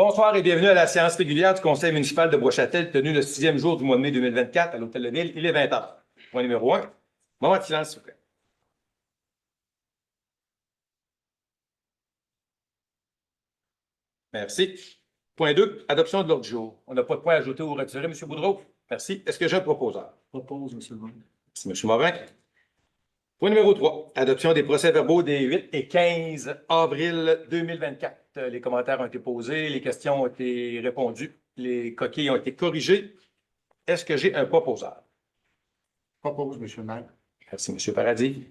Bonsoir et bienvenue à la séance régulière du Conseil municipal de Bois-Châtel, tenue le 6e jour du mois de mai 2024 à l'Hôtel de Ville. Il est 20h. Point numéro 1. Moment de silence, s'il vous plaît. Merci. Point 2, adoption de l'ordre du jour. On n'a pas de point à ajouter ou retirer, M. Boudreau. Merci. Est-ce que j'ai un proposeur? Propose, M. le maire. Merci, M. Morin. Point numéro 3, adoption des procès-verbaux des 8 et 15 avril 2024. Les commentaires ont été posés, les questions ont été répondues, les coquilles ont été corrigées. Est-ce que j'ai un proposeur? Propose, M. le maire. Merci, M. Paradis.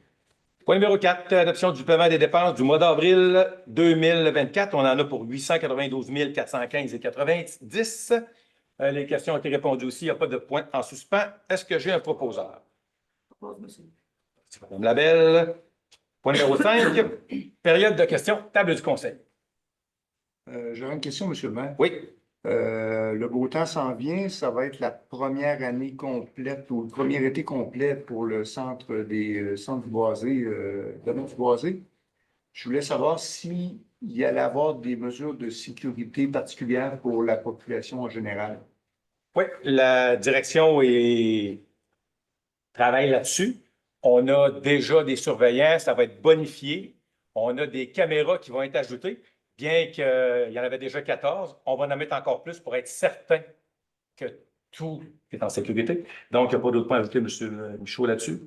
Point numéro 4, adoption du paiement des dépenses du mois d'avril 2024. On en a pour 892 415 et 90. Les questions ont été répondues aussi. Il n'y a pas de point en suspens. Est-ce que j'ai un proposeur? Propose, monsieur. Merci, Mme Labelle. Point numéro 5, période de questions, table du conseil. J'aurais une question, M. le maire. Oui. Le beau temps s'en vient. Ça va être la première année complète ou le premier été complet pour le centre des centres du Boisé, domaine du Boisé. Je voulais savoir s'il y allait avoir des mesures de sécurité particulières pour la population en général. Oui, la direction travaille là-dessus. On a déjà des surveillants, ça va être bonifié. On a des caméras qui vont être ajoutées, bien qu'il y en avait déjà 14. On va en mettre encore plus pour être certain que tout est en sécurité. Donc, il n'y a pas d'autre point à ajouter, M. Michaud, là-dessus?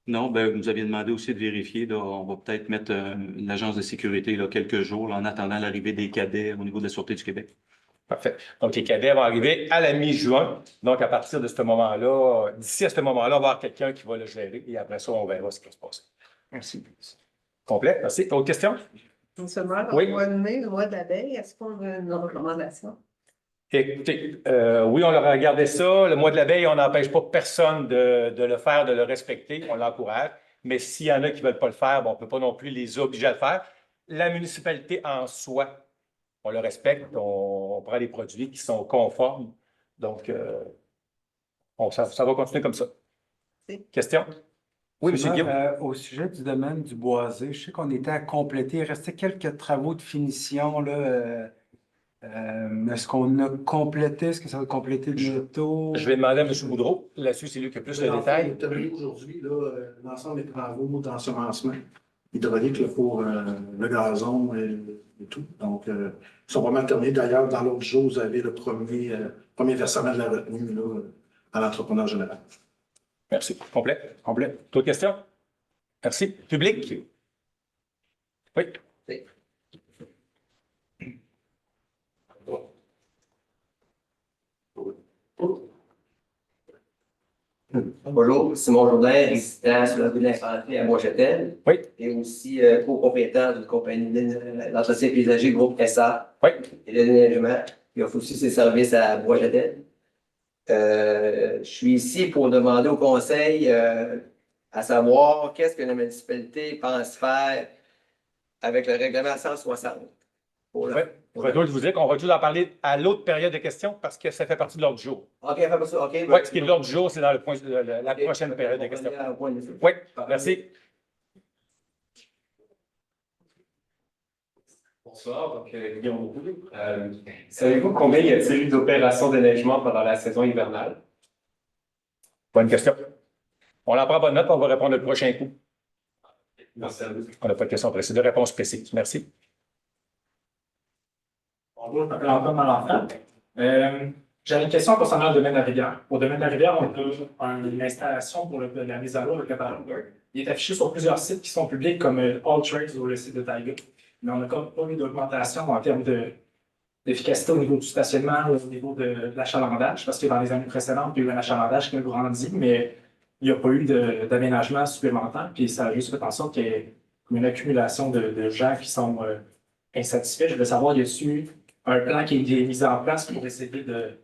Non, ben, vous nous aviez demandé aussi de vérifier. Là, on va peut-être mettre l'agence de sécurité là, quelques jours là, en attendant l'arrivée des cadets au niveau de la Sûreté du Québec. Parfait. Donc, les cadets vont arriver à la mi-juin. Donc, à partir de ce moment-là, d'ici à ce moment-là, on va avoir quelqu'un qui va le gérer et après ça, on verra ce qui va se passer. Merci. Complet. Merci. Autre question? Monsieur le maire, Oui. au mois de mai, le mois d'abeille, est-ce qu'on a une recommandation? Écoutez, oui, on leur a regardé ça. Le mois de l'abeille, on n'empêche pas personne de le faire, de le respecter. On l'encourage. Mais s'il y en a qui ne veulent pas le faire, bon, on ne peut pas non plus les obliger à le faire. La municipalité en soi, on le respecte. On prend des produits qui sont conformes. Donc, ça va continuer comme ça. Merci. Question? Oui, M. Guillaume. Au sujet du domaine du Boisé, je sais qu'on était à compléter. Il restait quelques travaux de finition, là. Est-ce qu'on a complété? Est-ce que ça va compléter bientôt? Je vais demander à M. Boudreau. Là-dessus, c'est lui qui a plus de détails. On a terminé aujourd'hui l'ensemble des travaux d'ensemencement hydraulique là, pour le gazon et tout. Donc, ils sont vraiment terminés. D'ailleurs, dans l'autre jour, vous avez le premier versement de la retenue là, à l'entrepreneur général. Merci. Complet? Complet. D'autres questions? Merci. Public? Oui. Bonjour, Simon Jourdain, résident sur la rue de l'Infanterie à Bois-Châtel. Oui. Et aussi copropriétaire d'une compagnie d'entretien paysager groupe SA. Oui. Et de déneigement. Il offre aussi ses services à Bois-Châtel. Je suis ici pour demander au conseil à savoir qu'est-ce que la municipalité pense faire avec le règlement 160. Oui. Je vais vous dire qu'on va tout en parler à l'autre période de questions parce que ça fait partie de l'ordre du jour. OK, fait pas ça. OK. Oui, ce qui est de l'ordre du jour, c'est dans la prochaine période de questions. Oui, merci. Bonsoir, donc Guillaume Roux. Savez-vous combien y a-t-il eu d'opérations de neigement pendant la saison hivernale? Bonne question. On en prend bonne note, on va répondre le prochain coup. Merci à vous. On n'a pas de questions précises, de réponses précises. Merci. Bonjour, je m'appelle Antoine Malenfant. J'avais une question concernant le domaine de la rivière. Au domaine de la rivière, on a une installation pour la mise à l'eau avec le catalogue. Il est affiché sur plusieurs sites qui sont publics comme All Trails ou le site de Taiga. Mais on n'a pas eu d'augmentation en termes d'efficacité au niveau du stationnement ou au niveau de l'achalandage, parce que dans les années précédentes, il y a eu un achalandage qui a grandi, mais il n'y a pas eu d'aménagement supplémentaire. Puis ça a juste fait en sorte qu'il y ait une accumulation de gens qui sont insatisfaits. Je voulais savoir, y a-t-il un plan qui est mis en place pour essayer de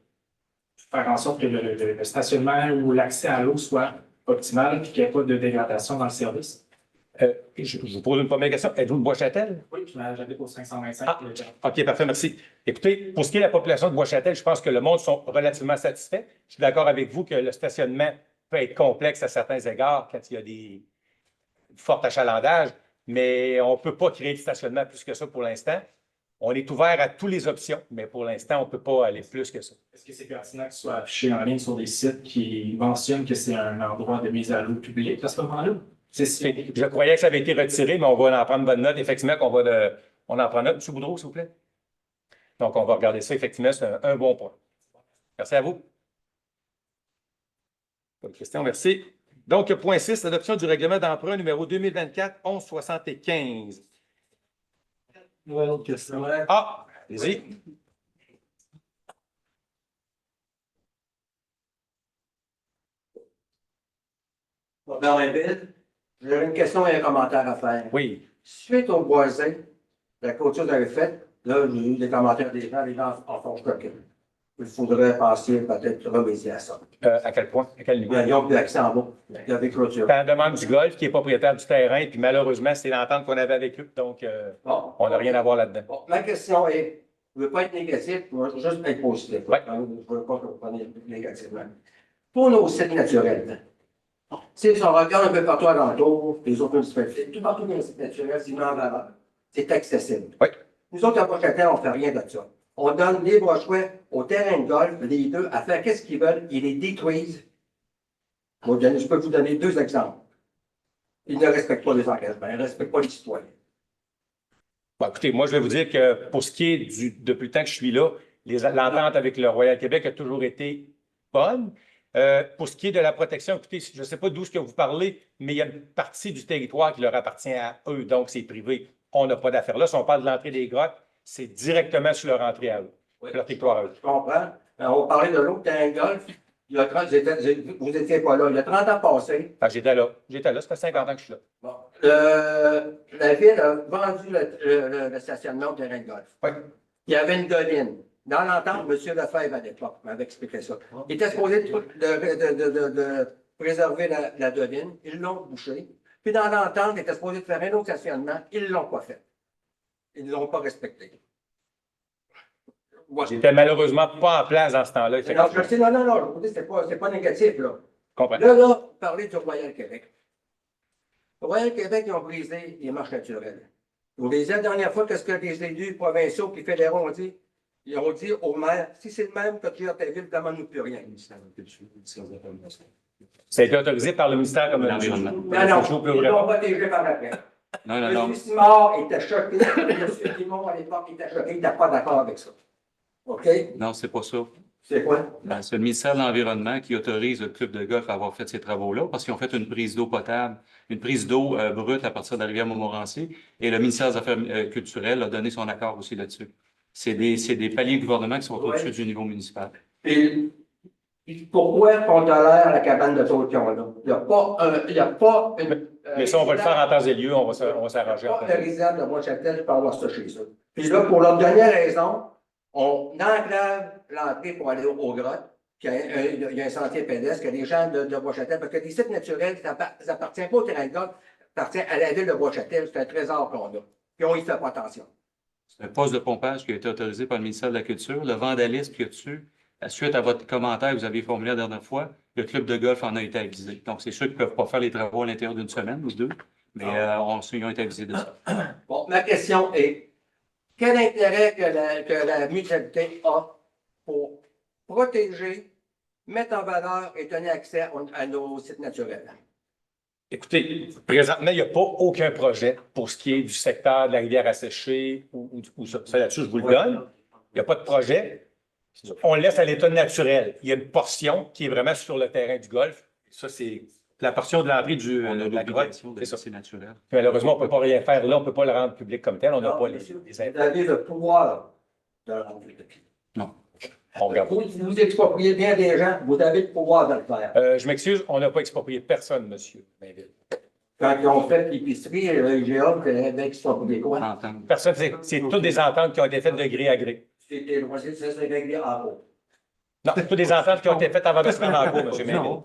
faire en sorte que le stationnement ou l'accès à l'eau soit optimal et qu'il n'y ait pas de dégradation dans le service? Je vous pose une première question. Êtes-vous de Bois-Châtel? Oui, j'habite au 525. Ah, OK, parfait, merci. Écoutez, pour ce qui est de la population de Bois-Châtel, je pense que le monde sont relativement satisfaits. Je suis d'accord avec vous que le stationnement peut être complexe à certains égards quand il y a des forts achalandages, mais on ne peut pas créer de stationnement plus que ça pour l'instant. On est ouvert à toutes les options, mais pour l'instant, on ne peut pas aller plus que ça. Est-ce que c'est pertinent que ce soit affiché en ligne sur des sites qui mentionnent que c'est un endroit de mise à l'eau public à ce moment-là? Je croyais que ça avait été retiré, mais on va en prendre bonne note. Effectivement, on en prend note. M. Boudreau, s'il vous plaît. Donc, on va regarder ça. Effectivement, c'est un bon point. Merci à vous. Pas de questions, merci. Donc, point 6, l'adoption du règlement d'emprunt numéro 2024-1175. Nouvelle question. Ah, allez-y. Robert Lépine, j'avais une question et un commentaire à faire. Oui. Suite au boisé, la clôture que vous avez faite, là, j'ai eu des commentaires des gens, les gens en font choquer. Il faudrait penser peut-être remédier à ça. À quel point? À quel niveau? Ils n'ont plus accès en bas. Il y avait clôture. C'est la demande du golf qui est propriétaire du terrain, puis malheureusement, c'est l'entente qu'on avait avec eux. Donc, Bon. on n'a rien à voir là-dedans. Bon, ma question est, je ne veux pas être négatif, je veux juste être positif. Ouais. Je ne veux pas que vous preniez négativement. Pour nos sites naturels, si on regarde un peu partout alentour, les autres municipalités, tout partout dans les sites naturels, c'est une en c'est accessible. Oui. Nous autres, à Pochetel, on ne fait rien de ça. On donne libre choix au terrain de golf, les deux, à faire qu'est-ce qu'ils veulent, ils les détruisent. Je peux vous donner 2 exemples. Ils ne respectent pas les engagements, ils ne respectent pas les citoyens. Bon, écoutez, moi, je vais vous dire que pour ce qui est depuis le temps que je suis là, l'entente avec le Royal Québec a toujours été bonne. Pour ce qui est de la protection, écoutez, je ne sais pas d'où ce que vous parlez, mais il y a une partie du territoire qui leur appartient à eux, donc c'est privé. On n'a pas d'affaires là. Si on parle de l'entrée des grottes, c'est directement sur leur entrée à eux, sur leur territoire à eux. Je comprends. On parlait de l'autre terrain de golf. Il y a 30, vous n'étiez pas là. Il y a 30 ans passés. Ah, j'étais là. Ça fait 50 ans que je suis là. Bon, la ville a vendu le stationnement au terrain de golf. Oui. Il y avait une doline. Dans l'entente, M. Lefebvre, à l'époque, m'avait expliqué ça. Il était supposé de préserver la doline. Ils l'ont bouché. Puis dans l'entente, il était supposé de faire un autre stationnement. Ils ne l'ont pas fait. Ils ne l'ont pas respecté. Voilà. J'étais malheureusement pas en place dans ce temps-là. Non, je sais, non, je vous dis, c'est pas négatif, là. Comprends. Là, vous parlez du Royal Québec. Le Royal Québec, ils ont brisé les marches naturelles. Vous lisez la dernière fois, qu'est-ce que les élus provinciaux et fédéraux ont dit? Ils ont dit au maire, si c'est le même que tu as ta ville, demande-nous plus rien. Ça a été autorisé par le ministère comme L'environnement. Non, ils l'ont protégé par la paix. Non. M. Simard était choqué. M. Dumont, à l'époque, était choqué. Il n'était pas d'accord avec ça. OK? Non, c'est pas ça. C'est quoi? Ben, c'est le ministère de l'Environnement qui autorise le club de golf à avoir fait ces travaux-là parce qu'ils ont fait une prise d'eau potable, une prise d'eau brute à partir de la rivière Montmorency et le ministère des Affaires culturelles a donné son accord aussi là-dessus. C'est des paliers de gouvernement qui sont au-dessus du niveau municipal. Et pourquoi on tolère la cabane de Taution, là? Il n'y a pas une. Mais ça, on va le faire en temps et lieu, on va s'arranger. Pas de résident de Bois-Châtel peut avoir ça chez eux. Puis là, pour leur dernière raison, on enclave l'entrée pour aller aux grottes, puis il y a un sentier pédestre que les gens de Bois-Châtel, parce que les sites naturels, ça n'appartient pas au terrain de golf, ça appartient à la ville de Bois-Châtel, c'est un trésor qu'on a. Puis on y fait pas attention. C'est un poste de pompage qui a été autorisé par le ministère de la Culture. Le vandalisme qu'il y a dessus, suite à votre commentaire que vous avez formulé la dernière fois, le club de golf en a été avisé. Donc, c'est sûr qu'ils ne peuvent pas faire les travaux à l'intérieur d'une semaine ou 2, mais ils ont été avisés de ça. Bon, ma question est, quel intérêt que la mutualité a pour protéger, mettre en valeur et donner accès à nos sites naturels? Écoutez, présentement, il n'y a pas aucun projet pour ce qui est du secteur de la rivière asséchée ou ça. Ça, là-dessus, je vous le donne. Il n'y a pas de projet. On laisse à l'état naturel. Il y a une portion qui est vraiment sur le terrain du golf. Ça, c'est la portion de l'entrée On a de la grotte. l'obligation de C'est ça. laisser naturel. Puis malheureusement, on ne peut pas rien faire là. On ne peut pas le rendre public comme tel. On n'a Non, pas monsieur, les vous avez le pouvoir de le rendre public. On regarde. Vous expropriez bien des gens, vous avez le pouvoir de le faire. Je m'excuse, on n'a pas exproprié personne, monsieur Mainville. Quand ils ont fait l'épicerie, IGA, vous avez exproprié quoi? Entendre. Personne, c'est toutes des ententes qui ont été faites de gré à gré. C'était loisir, ça s'est réglé en haut. Non, c'est toutes des ententes qui ont été faites avant de se rendre en cours, monsieur Mainville.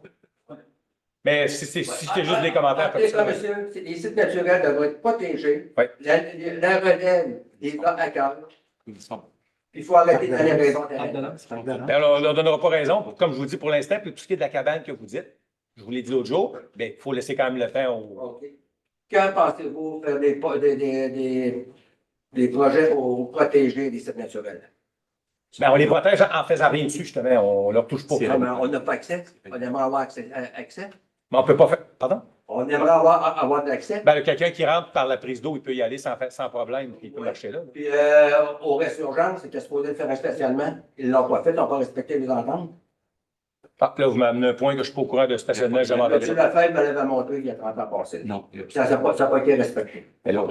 Mais si c'était juste des commentaires comme C'est ça. ça, monsieur, les sites naturels devraient être protégés. Oui. La relève des gars à cœur. Ils sont- Il faut arrêter de donner raison à terrain. Ben, on ne leur donnera pas raison. Comme je vous dis pour l'instant, puis tout ce qui est de la cabane que vous dites, je vous l'ai dit l'autre jour, il faut laisser quand même le temps au. OK. Quand pensez-vous faire des projets pour protéger les sites naturels. Ben, on les protège en faisant rien dessus, justement. On ne leur touche pas. C'est Ah, mais on n'a pas accès. On aimerait avoir accès. Mais on ne peut pas faire. Pardon? On aimerait avoir de l'accès. Ben, quelqu'un qui rentre par la prise d'eau, il peut y aller sans problème. Puis il peut marcher là. Puis au Résurgence, c'était supposé faire un stationnement. Ils ne l'ont pas fait, ils n'ont pas respecté les ententes. Ah, là, vous m'amenez un point que je ne suis pas au courant de stationnement. J'ai jamais M. entendu. Lefebvre me l'avait montré il y a 30 ans passé. Non. Ça n'a pas été respecté. Mais là,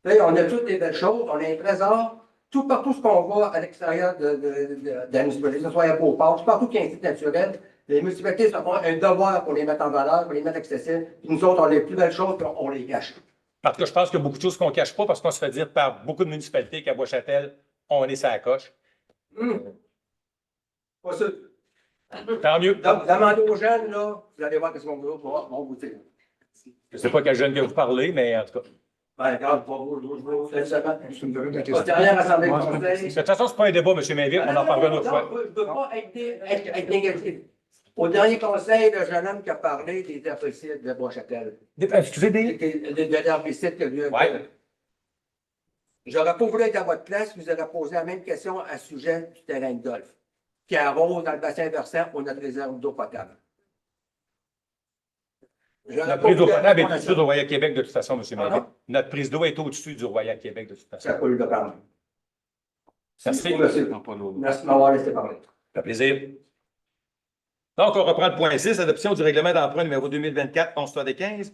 Là, on a toutes les belles choses, on a un trésor. Tout partout ce qu'on va à l'extérieur de la municipalité, que ce soit à Beauport, tout partout qu'il y a un site naturel, les municipalités se font un devoir pour les mettre en valeur, pour les mettre accessibles. Puis nous autres, on a les plus belles choses, puis on les cache. Parce que je pense qu'il y a beaucoup de choses qu'on ne cache pas parce qu'on se fait dire par beaucoup de municipalités qu'à Bois-Châtel, on est sur la coche. Pas sûr. Tant mieux. Demandez aux jeunes, là, vous allez voir ce qu'on vont vous dire. Je ne sais pas quel jeune que vous parlez, mais en tout cas. Ben, regarde, pas vous, je vous fais seulement. C'est une période Pas dernière assemblée de De conseil. toute façon, ce n'est pas un débat, M. Mainville, on en parlera une autre fois. Je ne veux pas être négatif. Au dernier conseil, le jeune homme qui a parlé des herbicides de Bois-Châtel. Excusez, De l'herbicide que lui a Ouais. J'aurais pas voulu être à votre place, vous aurez posé la même question à sujet du terrain de golf, qui arrose dans le bassin versant pour notre réserve d'eau potable. Notre prise d'eau potable est au-dessus du Royal Québec de toute façon, M. Mainville. Notre prise d'eau est au-dessus du Royal Québec de toute façon. Ça coule de quand même. Merci. Merci. non, pas l'eau. Merci de m'avoir laissé parler. Ça fait plaisir. Donc, on reprend le point 6, adoption du règlement d'emprunt numéro 2024-1175.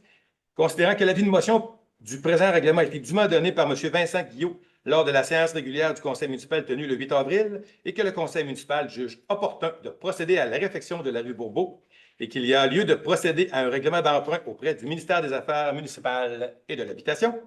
Considérant que l'avis de motion du présent règlement a été dûment donné par M. Vincent Guillot lors de la séance régulière du Conseil municipal tenue le 8 avril et que le Conseil municipal juge opportun de procéder à la réfection de la rue Bourbeau et qu'il y a lieu de procéder à un règlement d'emprunt auprès du ministère des Affaires municipales et de l'Habitation,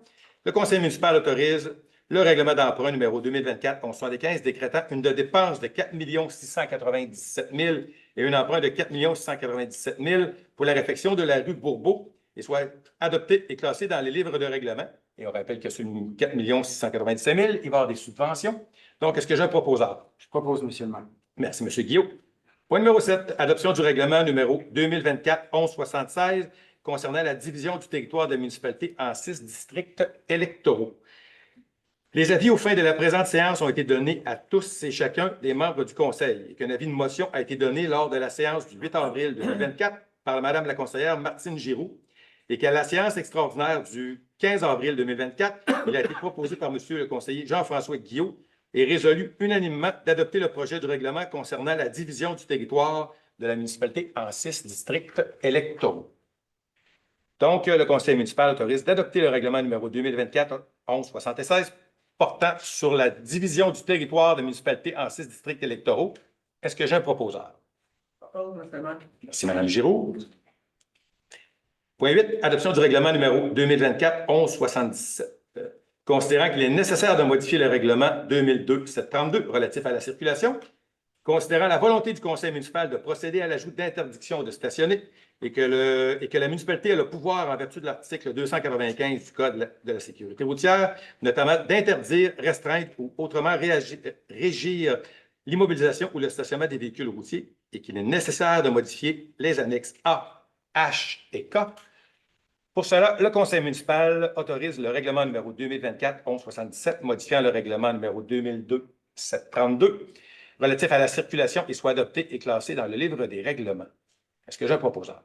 le Conseil municipal autorise le règlement d'emprunt numéro 2024-1175 décrétant une dépense de 4 697 000 et un emprunt de 4 697 000 pour la réfection de la rue Bourbeau et soit adopté et classé dans les livres de règlement. Et on rappelle que sur 4 697 000, il va y avoir des subventions. Donc, est-ce que j'ai un proposeur? Je propose, M. le maire. Merci, M. Guillaume. Point numéro 7, adoption du règlement numéro 2024-1176 concernant la division du territoire de la municipalité en 6 districts électoraux. Les avis aux fins de la présente séance ont été donnés à tous et chacun des membres du Conseil et qu'un avis de motion a été donné lors de la séance du 8 avril 2024 par Mme la conseillère Martine Giroux et qu'à la séance extraordinaire du 15 avril 2024, il a été proposé par M. le conseiller Jean-François Guillot et résolu unanimement d'adopter le projet de règlement concernant la division du territoire de la municipalité en 6 districts électoraux. Donc, le Conseil municipal autorise d'adopter le règlement numéro 2024-1176 portant sur la division du territoire de municipalité en 6 districts électoraux. Est-ce que j'ai un proposeur? Merci, Mme Giroux. Point 8, adoption du règlement numéro 2024-1177. Considérant qu'il est nécessaire de modifier le règlement 2002-732 relatif à la circulation, considérant la volonté du Conseil municipal de procéder à l'ajout d'interdiction de stationner et que la municipalité a le pouvoir, en vertu de l'article 295 du Code de la sécurité routière, notamment d'interdire, restreindre ou autrement régir l'immobilisation ou le stationnement des véhicules routiers et qu'il est nécessaire de modifier les annexes A, H et K. Pour cela, le Conseil municipal autorise le règlement numéro 2024-1177 modifiant le règlement numéro 2002-732 relatif à la circulation et soit adopté et classé dans le livre des règlements. Est-ce que j'ai un proposeur?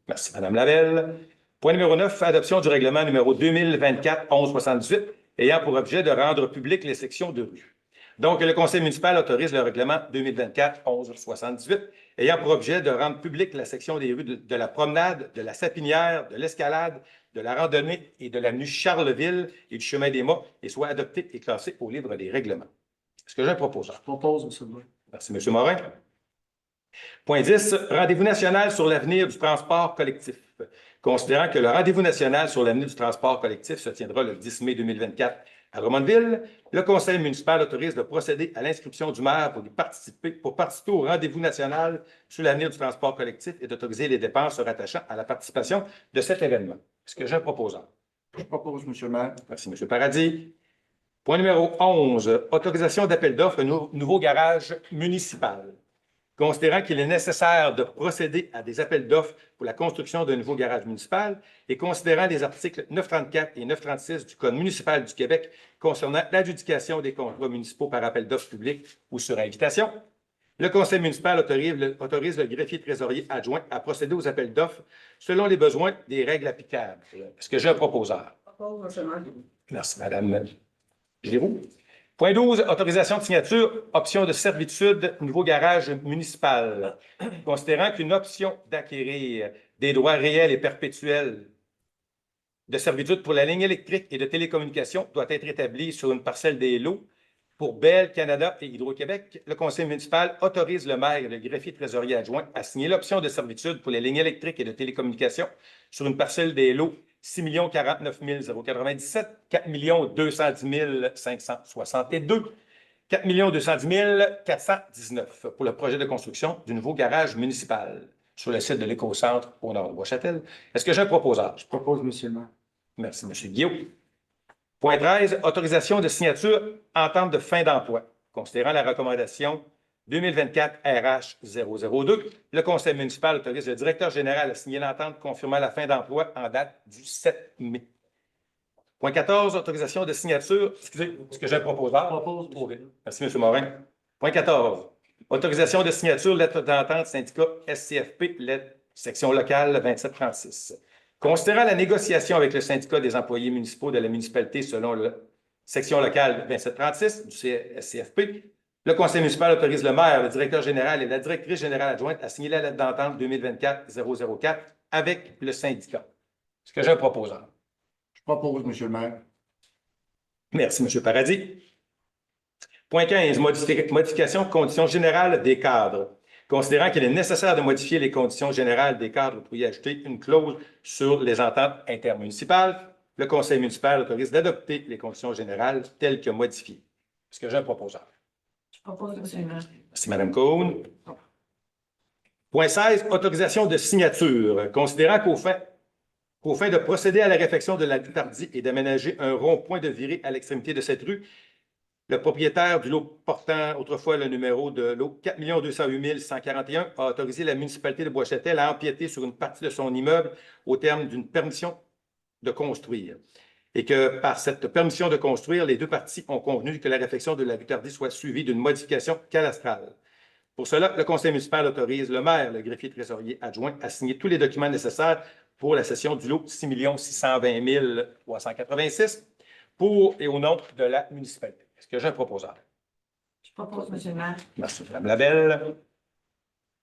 Merci, Mme Lavelle. Point numéro 9, adoption du règlement numéro 2024-1178 ayant pour objet de rendre publiques les sections de rue. Donc, le Conseil municipal autorise le règlement 2024-1178 ayant pour objet de rendre publique la section des rues de la promenade, de la sapinière, de l'escalade, de la randonnée et de l'avenue Charleville et du chemin des Mâts et soit adopté et classé au livre des règlements. Est-ce que j'ai un proposeur? Je propose, M. le maire. Merci, M. Morin. Point 10, rendez-vous national sur l'avenir du transport collectif. Considérant que le rendez-vous national sur l'avenir du transport collectif se tiendra le 10 mai 2024 à Drummondville, le Conseil municipal autorise de procéder à l'inscription du maire pour participer au rendez-vous national sur l'avenir du transport collectif et d'autoriser les dépenses se rattachant à la participation de cet événement. Est-ce que j'ai un proposeur? Je propose, M. le maire. Merci, M. Paradis. Point numéro 11, autorisation d'appel d'offres nouveau garage municipal. considérant qu'il est nécessaire de procéder à des appels d'offres pour la construction d'un nouveau garage municipal et considérant les articles 934 et 936 du Code municipal du Québec concernant l'adjudication des contrats municipaux par appel d'offres publics ou sur invitation, le conseil municipal autorise le greffier trésorier adjoint à procéder aux appels d'offres selon les besoins des règles applicables. Est-ce que j'ai un proposeur? Je propose, M. le maire. Merci, Mme Giroux. Point 12, autorisation de signature, option de servitude, nouveau garage municipal. Considérant qu'une option d'acquérir des droits réels et perpétuels de servitude pour la ligne électrique et de télécommunication doit être établie sur une parcelle des lots pour Bell Canada et Hydro-Québec, le conseil municipal autorise le maire et le greffier trésorier adjoint à signer l'option de servitude pour les lignes électriques et de télécommunication sur une parcelle des lots 6 049 097, 4 210 562, 4 210 419 pour le projet de construction du nouveau garage municipal sur le site de l'Écocentre au nord de Bois-Châtel. Est-ce que j'ai un proposeur? Je propose, M. le maire. Merci, M. Guillaume. Point 13, autorisation de signature entente de fin d'emploi. Considérant la recommandation 2024 RH 002, le conseil municipal autorise le directeur général à signer l'entente confirmant la fin d'emploi en date du 7 mai. Point 14, autorisation de signature. Excusez, est-ce que j'ai un proposeur? Propose. Merci, M. Morin. Point 14, autorisation de signature, lettre d'entente syndicat SCFP, lettre section locale 2736. Considérant la négociation avec le syndicat des employés municipaux de la municipalité selon la section locale 2736 du SCFP, le conseil municipal autorise le maire, le directeur général et la directrice générale adjointe à signer la lettre d'entente 2024-004 avec le syndicat. Est-ce que j'ai un proposeur? Je propose, M. le maire. Merci, M. Paradis. Point 15, modification de conditions générales des cadres. Considérant qu'il est nécessaire de modifier les conditions générales des cadres pour y ajouter une clause sur les ententes intermunicipales, le conseil municipal autorise d'adopter les conditions générales telles que modifiées. Est-ce que j'ai un proposeur? Je propose, M. le maire. Merci, Mme Cohn. Point 16, autorisation de signature. Considérant qu'au fin de procéder à la réfection de la rue Tardy et d'aménager un rond-point de virée à l'extrémité de cette rue, le propriétaire du lot portant autrefois le numéro de lot 4 208 141 a autorisé la municipalité de Bois-Châtel à empiéter sur une partie de son immeuble au terme d'une permission de construire. Et que par cette permission de construire, les deux parties ont convenu que la réfection de la rue Tardy soit suivie d'une modification cadastrale. Pour cela, le conseil municipal autorise le maire, le greffier trésorier adjoint, à signer tous les documents nécessaires pour la cession du lot 6 620 386 pour et au nom de la municipalité. Est-ce que j'ai un proposeur? Je propose, M. le maire. Merci, Mme Labelle.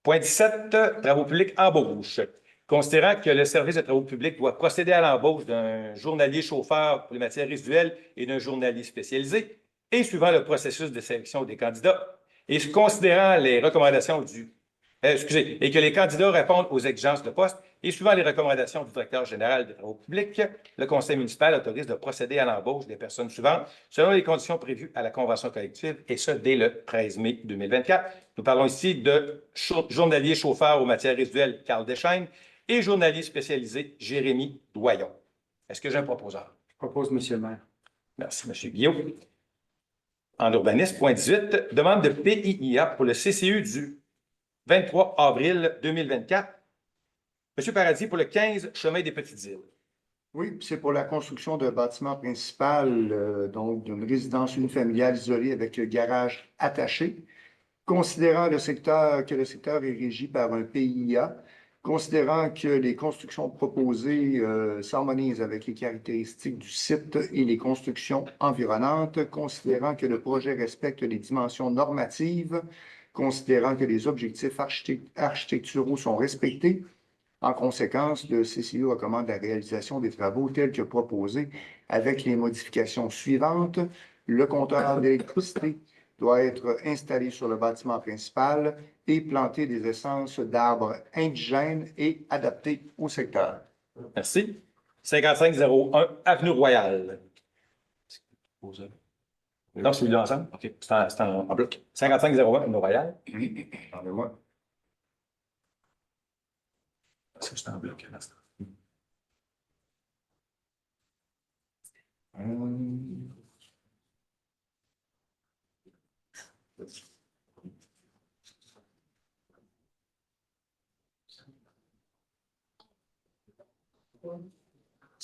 Point 17, travaux publics embauche. Considérant que le service de travaux publics doit procéder à l'embauche d'un journalier chauffeur pour les matières résiduelles et d'un journalier spécialisé, et suivant le processus de sélection des candidats, et considérant les recommandations et que les candidats répondent aux exigences de poste, et suivant les recommandations du directeur général des travaux publics, le conseil municipal autorise de procéder à l'embauche des personnes suivantes selon les conditions prévues à la convention collective, et ce, dès le 13 mai 2024. Nous parlons ici de journalier chauffeur aux matières résiduelles Carl Deschaines et journalier spécialisé Jérémy Doyon. Est-ce que j'ai un proposeur? Je propose, M. le maire. Merci, M. Guillaume. En urbanisme, point 18, demande de PIIA pour le CCU du 23 avril 2024. M. Paradis, pour le 15 chemin des Petites-Îles. Oui, c'est pour la construction d'un bâtiment principal, donc d'une résidence unifamiliale isolée avec le garage attaché. Considérant que le secteur est régi par un PIA, considérant que les constructions proposées s'harmonisent avec les caractéristiques du site et les constructions environnantes, considérant que le projet respecte les dimensions normatives, considérant que les objectifs architecturaux sont respectés. En conséquence, le CCU recommande la réalisation des travaux tels que proposés avec les modifications suivantes. Le compteur d'électricité doit être installé sur le bâtiment principal et planter des essences d'arbres indigènes et adaptés au secteur. Merci. 5501 Avenue Royale. Non, c'est celui-là ensemble? OK. C'est en bloc. 5501 Avenue Royale. Attendez-moi. C'est en bloc.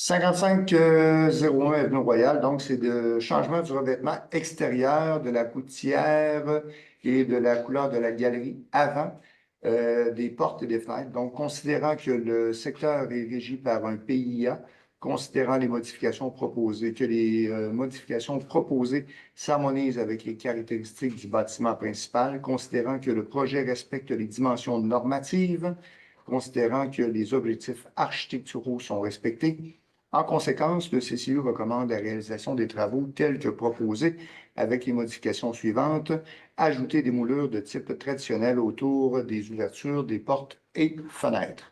5501 Avenue Royale, donc c'est de changement du revêtement extérieur de la gouttière et de la couleur de la galerie avant des portes et des fenêtres. Donc, considérant que le secteur est régi par un PIA, considérant les modifications proposées, que les modifications proposées s'harmonisent avec les caractéristiques du bâtiment principal, considérant que le projet respecte les dimensions normatives, considérant que les objectifs architecturaux sont respectés. En conséquence, le CCU recommande la réalisation des travaux tels que proposés avec les modifications suivantes. Ajouter des moulures de type traditionnel autour des ouvertures, des portes et fenêtres.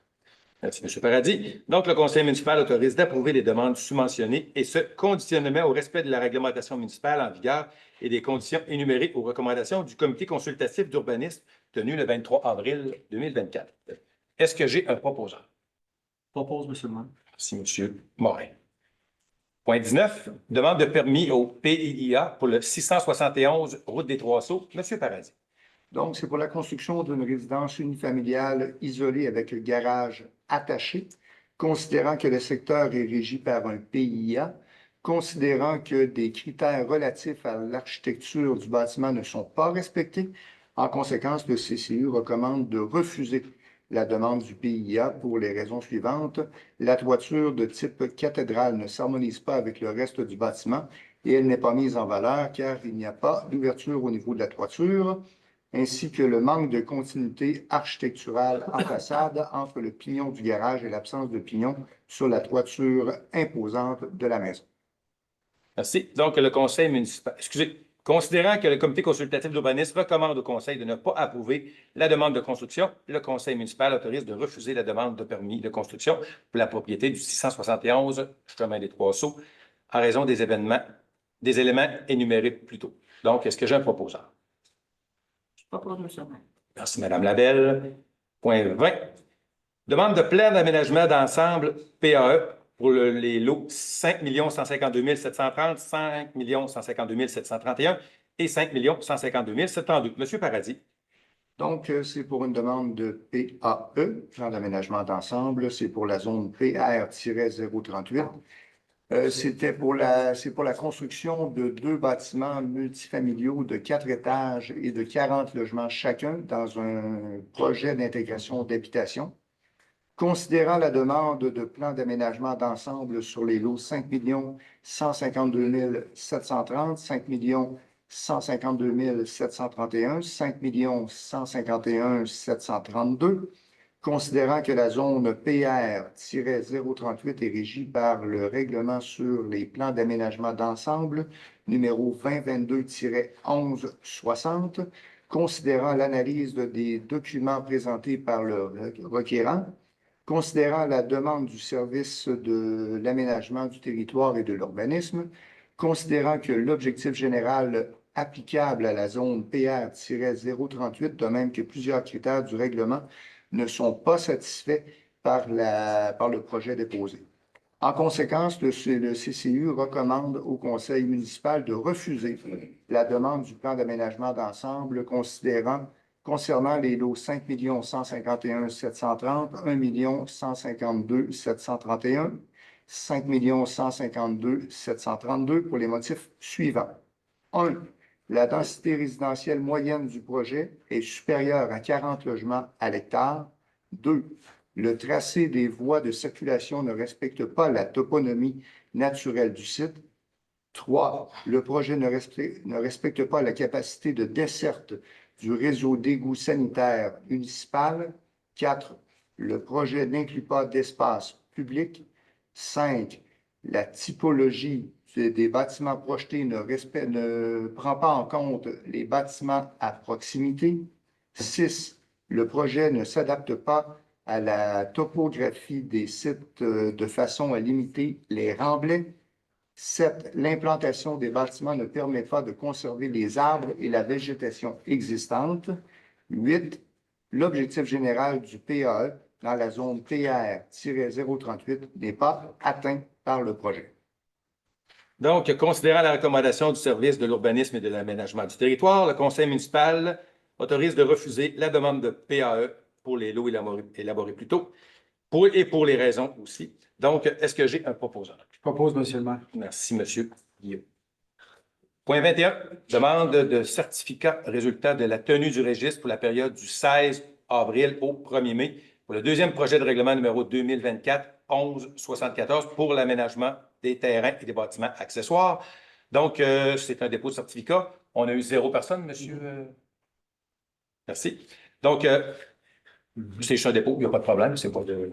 Merci, M. Paradis. Donc, le conseil municipal autorise d'approuver les demandes sous-mentionnées et ce, conditionnement au respect de la réglementation municipale en vigueur et des conditions énumérées aux recommandations du comité consultatif d'urbanisme tenu le 23 avril 2024. Est-ce que j'ai un proposant? Propose, M. le maire. Merci, M. Morin. Point 19, demande de permis au PIA pour le 671 route des Trois-Sceaux. M. Paradis. Donc, c'est pour la construction d'une résidence unifamiliale isolée avec garage attaché, considérant que le secteur est régi par un PIA, considérant que des critères relatifs à l'architecture du bâtiment ne sont pas respectés. En conséquence, le CCU recommande de refuser la demande du PIA pour les raisons suivantes. La toiture de type cathédrale ne s'harmonise pas avec le reste du bâtiment et elle n'est pas mise en valeur car il n'y a pas d'ouverture au niveau de la toiture, ainsi que le manque de continuité architecturale en façade entre le pignon du garage et l'absence de pignon sur la toiture imposante de la maison. Merci. Donc, le conseil municipal, considérant que le comité consultatif d'urbanisme recommande au conseil de ne pas approuver la demande de construction, le conseil municipal autorise de refuser la demande de permis de construction pour la propriété du 671 chemin des Trois-Sceaux en raison des éléments énumérés plus tôt. Donc, est-ce que j'ai un proposant? Je propose, M. le maire. Merci, Mme Labelle. Point 20. Demande de plan d'aménagement d'ensemble PAE pour les lots 5 152 730, 5 152 731 et 5 152 732. M. Paradis. Donc, c'est pour une demande de PAE, plan d'aménagement d'ensemble. C'est pour la zone PR-038. C'est pour la construction de 2 bâtiments multifamiliaux de 4 étages et de 40 logements chacun dans un projet d'intégration d'habitation. Considérant la demande de plan d'aménagement d'ensemble sur les lots 5 152 730, 5 152 731, 5 151 732, considérant que la zone PR-038 est régie par le règlement sur les plans d'aménagement d'ensemble numéro 2022-1160, considérant l'analyse des documents présentés par le requérant, considérant la demande du service de l'aménagement du territoire et de l'urbanisme, considérant que l'objectif général applicable à la zone PR-038, de même que plusieurs critères du règlement, ne sont pas satisfaits par le projet déposé. En conséquence, le CCU recommande au conseil municipal de refuser la demande du plan d'aménagement d'ensemble concernant les lots 5 151 730, 1 152 731, 5 152 732 pour les motifs suivants. 1. La densité résidentielle moyenne du projet est supérieure à 40 logements à l'hectare. 2. Le tracé des voies de circulation ne respecte pas la toponymie naturelle du site. 3. Le projet ne respecte pas la capacité de desserte du réseau d'égouts sanitaires municipal. 4. Le projet n'inclut pas d'espace public. 5. La typologie des bâtiments projetés ne prend pas en compte les bâtiments à proximité. 6. Le projet ne s'adapte pas à la topographie des sites de façon à limiter les remblais. 7. L'implantation des bâtiments ne permet pas de conserver les arbres et la végétation existante. 8. L'objectif général du PAE dans la zone PR-038 n'est pas atteint par le projet. Donc, considérant la recommandation du service de l'urbanisme et de l'aménagement du territoire, le conseil municipal autorise de refuser la demande de PAE pour les lots élaborés plus tôt, pour les raisons aussi. Donc, est-ce que j'ai un proposeur? Je propose, Monsieur le maire. Merci, Monsieur Guillaume. Point 21, demande de certificat résultat de la tenue du registre pour la période du 16 avril au 1er mai pour le deuxième projet de règlement numéro 2024-1174 pour l'aménagement des terrains et des bâtiments accessoires. Donc, c'est un dépôt de certificat. On a eu 0 personne, monsieur. Merci. Donc, c'est juste un dépôt, il n'y a pas de problème, c'est pas de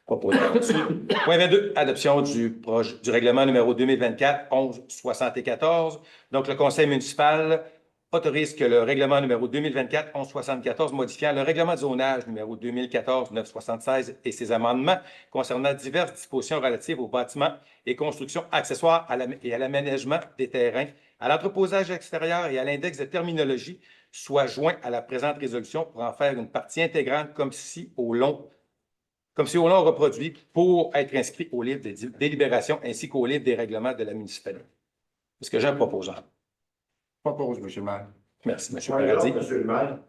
proposition. Point 22, adoption du règlement numéro 2024-1174. Donc, le conseil municipal autorise que le règlement numéro 2024-1174 modifiant le règlement de zonage numéro 2014-976 et ses amendements concernant diverses dispositions relatives aux bâtiments et constructions accessoires et à l'aménagement des terrains, à l'entreposage extérieur et à l'index de terminologie soit joint à la présente résolution pour en faire une partie intégrante comme si au long reproduit pour être inscrit au livre des délibérations ainsi qu'au livre des règlements de la municipalité. Est-ce que j'ai un proposeur? Propose, M. le maire. Merci, M. Par Paradis. exemple, M. le maire,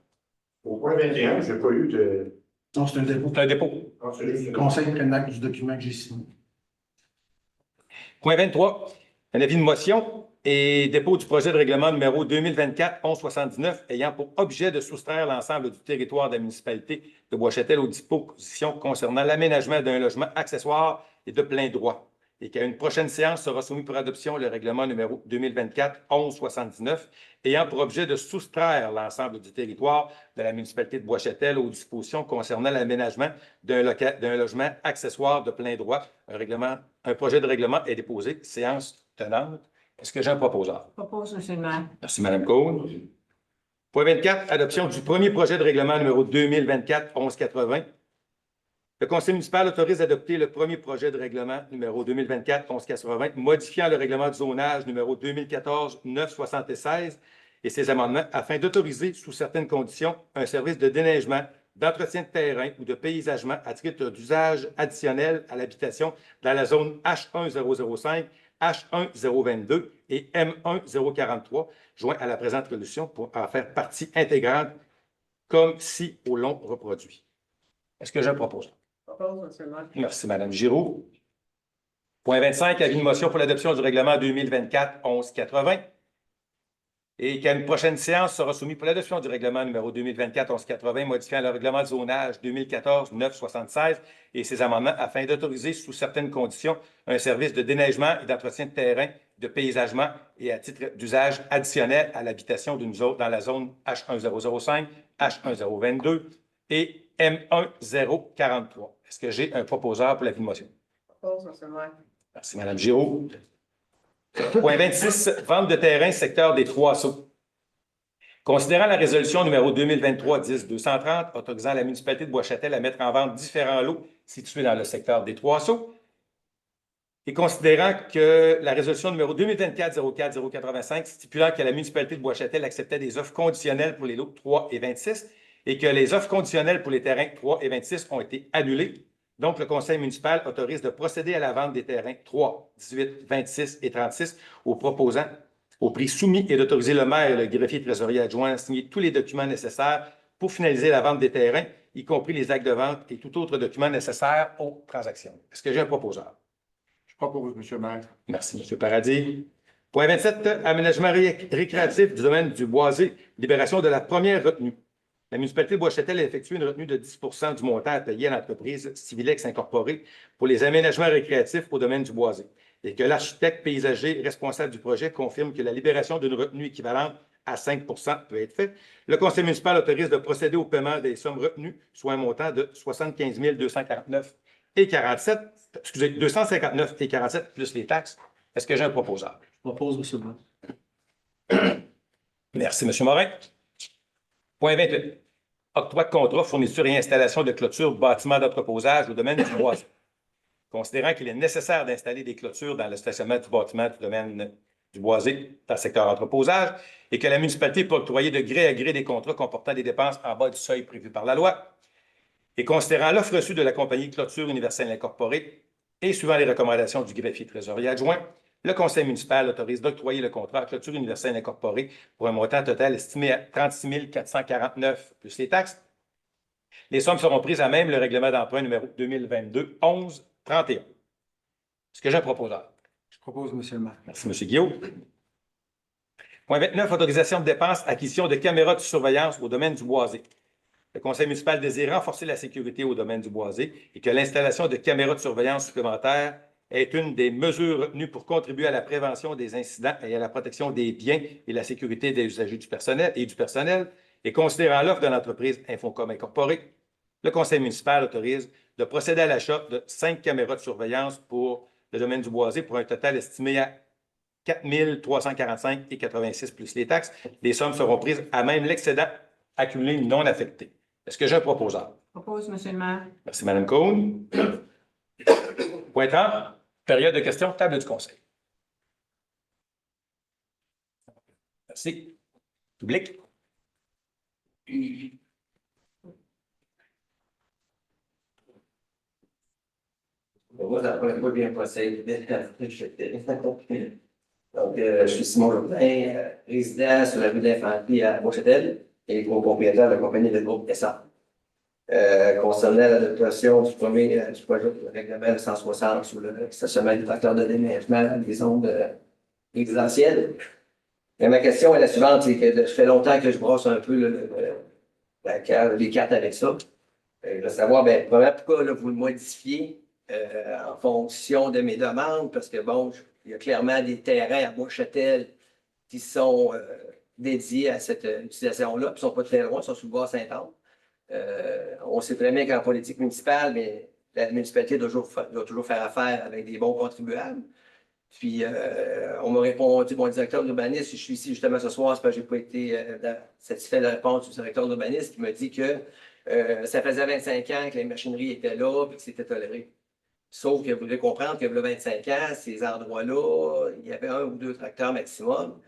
au point 21, je n'ai pas eu de. Non, c'est un dépôt. C'est un dépôt. Non, c'est juste Le une- conseil prenne acte du document que j'ai signé. Point 23, un avis de motion et dépôt du projet de règlement numéro 2024-1179 ayant pour objet de soustraire l'ensemble du territoire de la municipalité de Bois-Châtel aux dispositions concernant l'aménagement d'un logement accessoire et de plein droit. Et qu'à une prochaine séance sera soumis pour adoption le règlement numéro 2024-1179 ayant pour objet de soustraire l'ensemble du territoire de la municipalité de Bois-Châtel aux dispositions concernant l'aménagement d'un logement accessoire de plein droit. Un projet de règlement est déposé. Séance tenante. Est-ce que j'ai un proposeur? Propose, M. le maire. Merci, Mme Cole. Point 24, adoption du premier projet de règlement numéro 2024-1180. Le conseil municipal autorise à adopter le premier projet de règlement numéro 2024-1180, modifiant le règlement de zonage numéro 2014-976 et ses amendements afin d'autoriser, sous certaines conditions, un service de déneigement, d'entretien de terrain ou de paysagement à titre d'usage additionnel à l'habitation dans la zone H1005, H1022 et M1043, joint à la présente résolution pour en faire partie intégrante comme si au long reproduit. Est-ce que je propose? Propose, M. le maire. Merci, Mme Giroux. Point 25, avis de motion pour l'adoption du règlement 2024-1180 et qu'à une prochaine séance sera soumis pour l'adoption du règlement numéro 2024-1180 modifiant le règlement de zonage 2014-976 et ses amendements afin d'autoriser sous certaines conditions un service de déneigement et d'entretien de terrain, de paysagement et à titre d'usage additionnel à l'habitation d'une zone dans la zone H1005, H1022 et M1043. Est-ce que j'ai un proposeur pour l'avis de motion? Propose, M. le maire. Merci, Mme Giroux. Point 26, vente de terrain, secteur des Trois-Sceaux. Considérant la résolution numéro 2023-10-230 autorisant la municipalité de Bois-Châtel à mettre en vente différents lots situés dans le secteur des Trois-Sceaux et considérant que la résolution numéro 2024-04-085 stipulant que la municipalité de Bois-Châtel acceptait des offres conditionnelles pour les lots 3 et 26 et que les offres conditionnelles pour les terrains 3 et 26 ont été annulées. Donc, le conseil municipal autorise de procéder à la vente des terrains 3, 18, 26 et 36 aux proposants au prix soumis et d'autoriser le maire et le greffier trésorier adjoint à signer tous les documents nécessaires pour finaliser la vente des terrains, y compris les actes de vente et tout autre document nécessaire aux transactions. Est-ce que j'ai un proposeur? Je propose, M. le maire. Merci, M. Paradis. Point 27, aménagement récréatif du domaine du boisé, libération de la première retenue. La municipalité de Bois-Châtel a effectué une retenue de 10 du montant à payer à l'entreprise Civilex Incorporée pour les aménagements récréatifs au domaine du boisé et que l'architecte paysager responsable du projet confirme que la libération d'une retenue équivalente à 5 peut être faite. Le conseil municipal autorise de procéder au paiement des sommes retenues, soit un montant de 75 249 et 47, excusez, 259 et 47 plus les taxes. Est-ce que j'ai un proposeur? Je propose, M. le maire. Merci, M. Morin. Point 28. Octroi de contrat, fourniture et installation de clôtures, bâtiments d'entreposage au domaine du bois. Considérant qu'il est nécessaire d'installer des clôtures dans le stationnement du bâtiment du domaine du boisé dans le secteur entreposage et que la municipalité peut octroyer de gré à gré des contrats comportant des dépenses en bas du seuil prévu par la loi. Et considérant l'offre reçue de la compagnie Clôture Universelle Incorporée et suivant les recommandations du greffier trésorier adjoint, le conseil municipal autorise d'octroyer le contrat à Clôture Universelle Incorporée pour un montant total estimé à 36 449 plus les taxes. Les sommes seront prises à même le règlement d'emprunt numéro 2022-11-30 31. Est-ce que j'ai un proposeur? Je propose, Monsieur le maire. Merci, M. Guillaume. Point 29, autorisation de dépenses, acquisition de caméras de surveillance au domaine du boisé. Le conseil municipal désire renforcer la sécurité au domaine du boisé et que l'installation de caméras de surveillance supplémentaires est une des mesures retenues pour contribuer à la prévention des incidents et à la protection des biens et la sécurité des usagers du personnel et considérant l'offre de l'entreprise Infocom Incorporée, le conseil municipal autorise de procéder à l'achat de 5 caméras de surveillance pour le domaine du boisé pour un total estimé à 4 345,86 plus les taxes. Les sommes seront prises à même l'excédent accumulé non affecté. Est-ce que j'ai un proposeur? Propose, Monsieur le maire. Merci, Mme Cohn. Point 30, période de questions, table du conseil. Merci. Public. Moi, ça ne pas bien possible. Donc, je suis Simon Jourdain, résident sur la rue d'Infanterie à Beauchâtel et copropriétaire de la compagnie de groupe SA. Concernant l'adoption du projet de règlement 160 sur le stationnement des facteurs de déneigement dans les zones résidentielles. Mais ma question est la suivante, c'est que ça fait longtemps que je brosse un peu les cartes avec ça. Je veux savoir, premièrement, pourquoi là, vous le modifiez en fonction de mes demandes, parce que bon, il y a clairement des terrains à Beauchâtel qui sont dédiés à cette utilisation-là, puis ils ne sont pas très loin, ils sont sur le bois Saint-Anne. On sait très bien qu'en politique municipale, mais la municipalité doit toujours faire affaire avec des bons contribuables. Puis, on m'a répondu, mon directeur d'urbanisme, je suis ici justement ce soir, c'est parce que je n'ai pas été satisfait de la réponse du directeur d'urbanisme qui m'a dit que ça faisait 25 ans que les machineries étaient là et que c'était toléré. Sauf que vous devez comprendre que, il y a 25 ans, ces endroits-là, il y avait 1 ou 2 tracteurs maximum.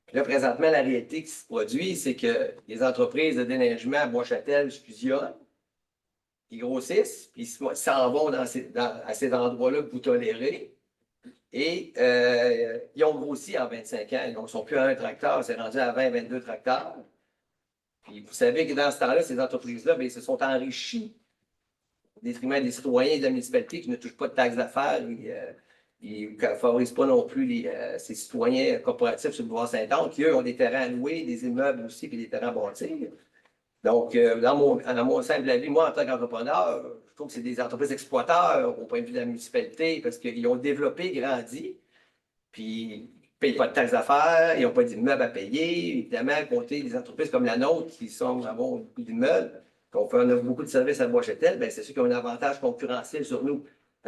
Puis là, présentement, la réalité qui se produit, c'est que les entreprises de déneigement à Bois-Châtel fusionnent, ils grossissent, puis ils s'en vont à ces endroits-là que vous tolérez. Et ils ont grossi en 25 ans. Ils ne sont plus à 1 tracteur, c'est rendu à 20, 22 tracteurs. Puis vous savez que dans ce temps-là, ces entreprises-là, ils se sont enrichies au détriment des citoyens et de la municipalité qui ne touchent pas de taxes d'affaires. Ils ne favorisent pas non plus ces citoyens corporatifs sur le bois Saint-Anne, qui, eux, ont des terrains à louer, des immeubles aussi, puis des terrains à bâtir. Donc, dans mon simple avis, moi, en tant qu'entrepreneur, je trouve que c'est des entreprises exploiteurs au point de vue de la municipalité parce qu'ils ont développé, grandi, puis ils ne payent pas de taxes d'affaires, ils n'ont pas d'immeubles à payer. Évidemment, à côté des entreprises comme la nôtre qui avons beaucoup d'immeubles, qu'on offre beaucoup de services à Bois-Châtel, c'est sûr qu'ils ont un avantage concurrentiel sur nous,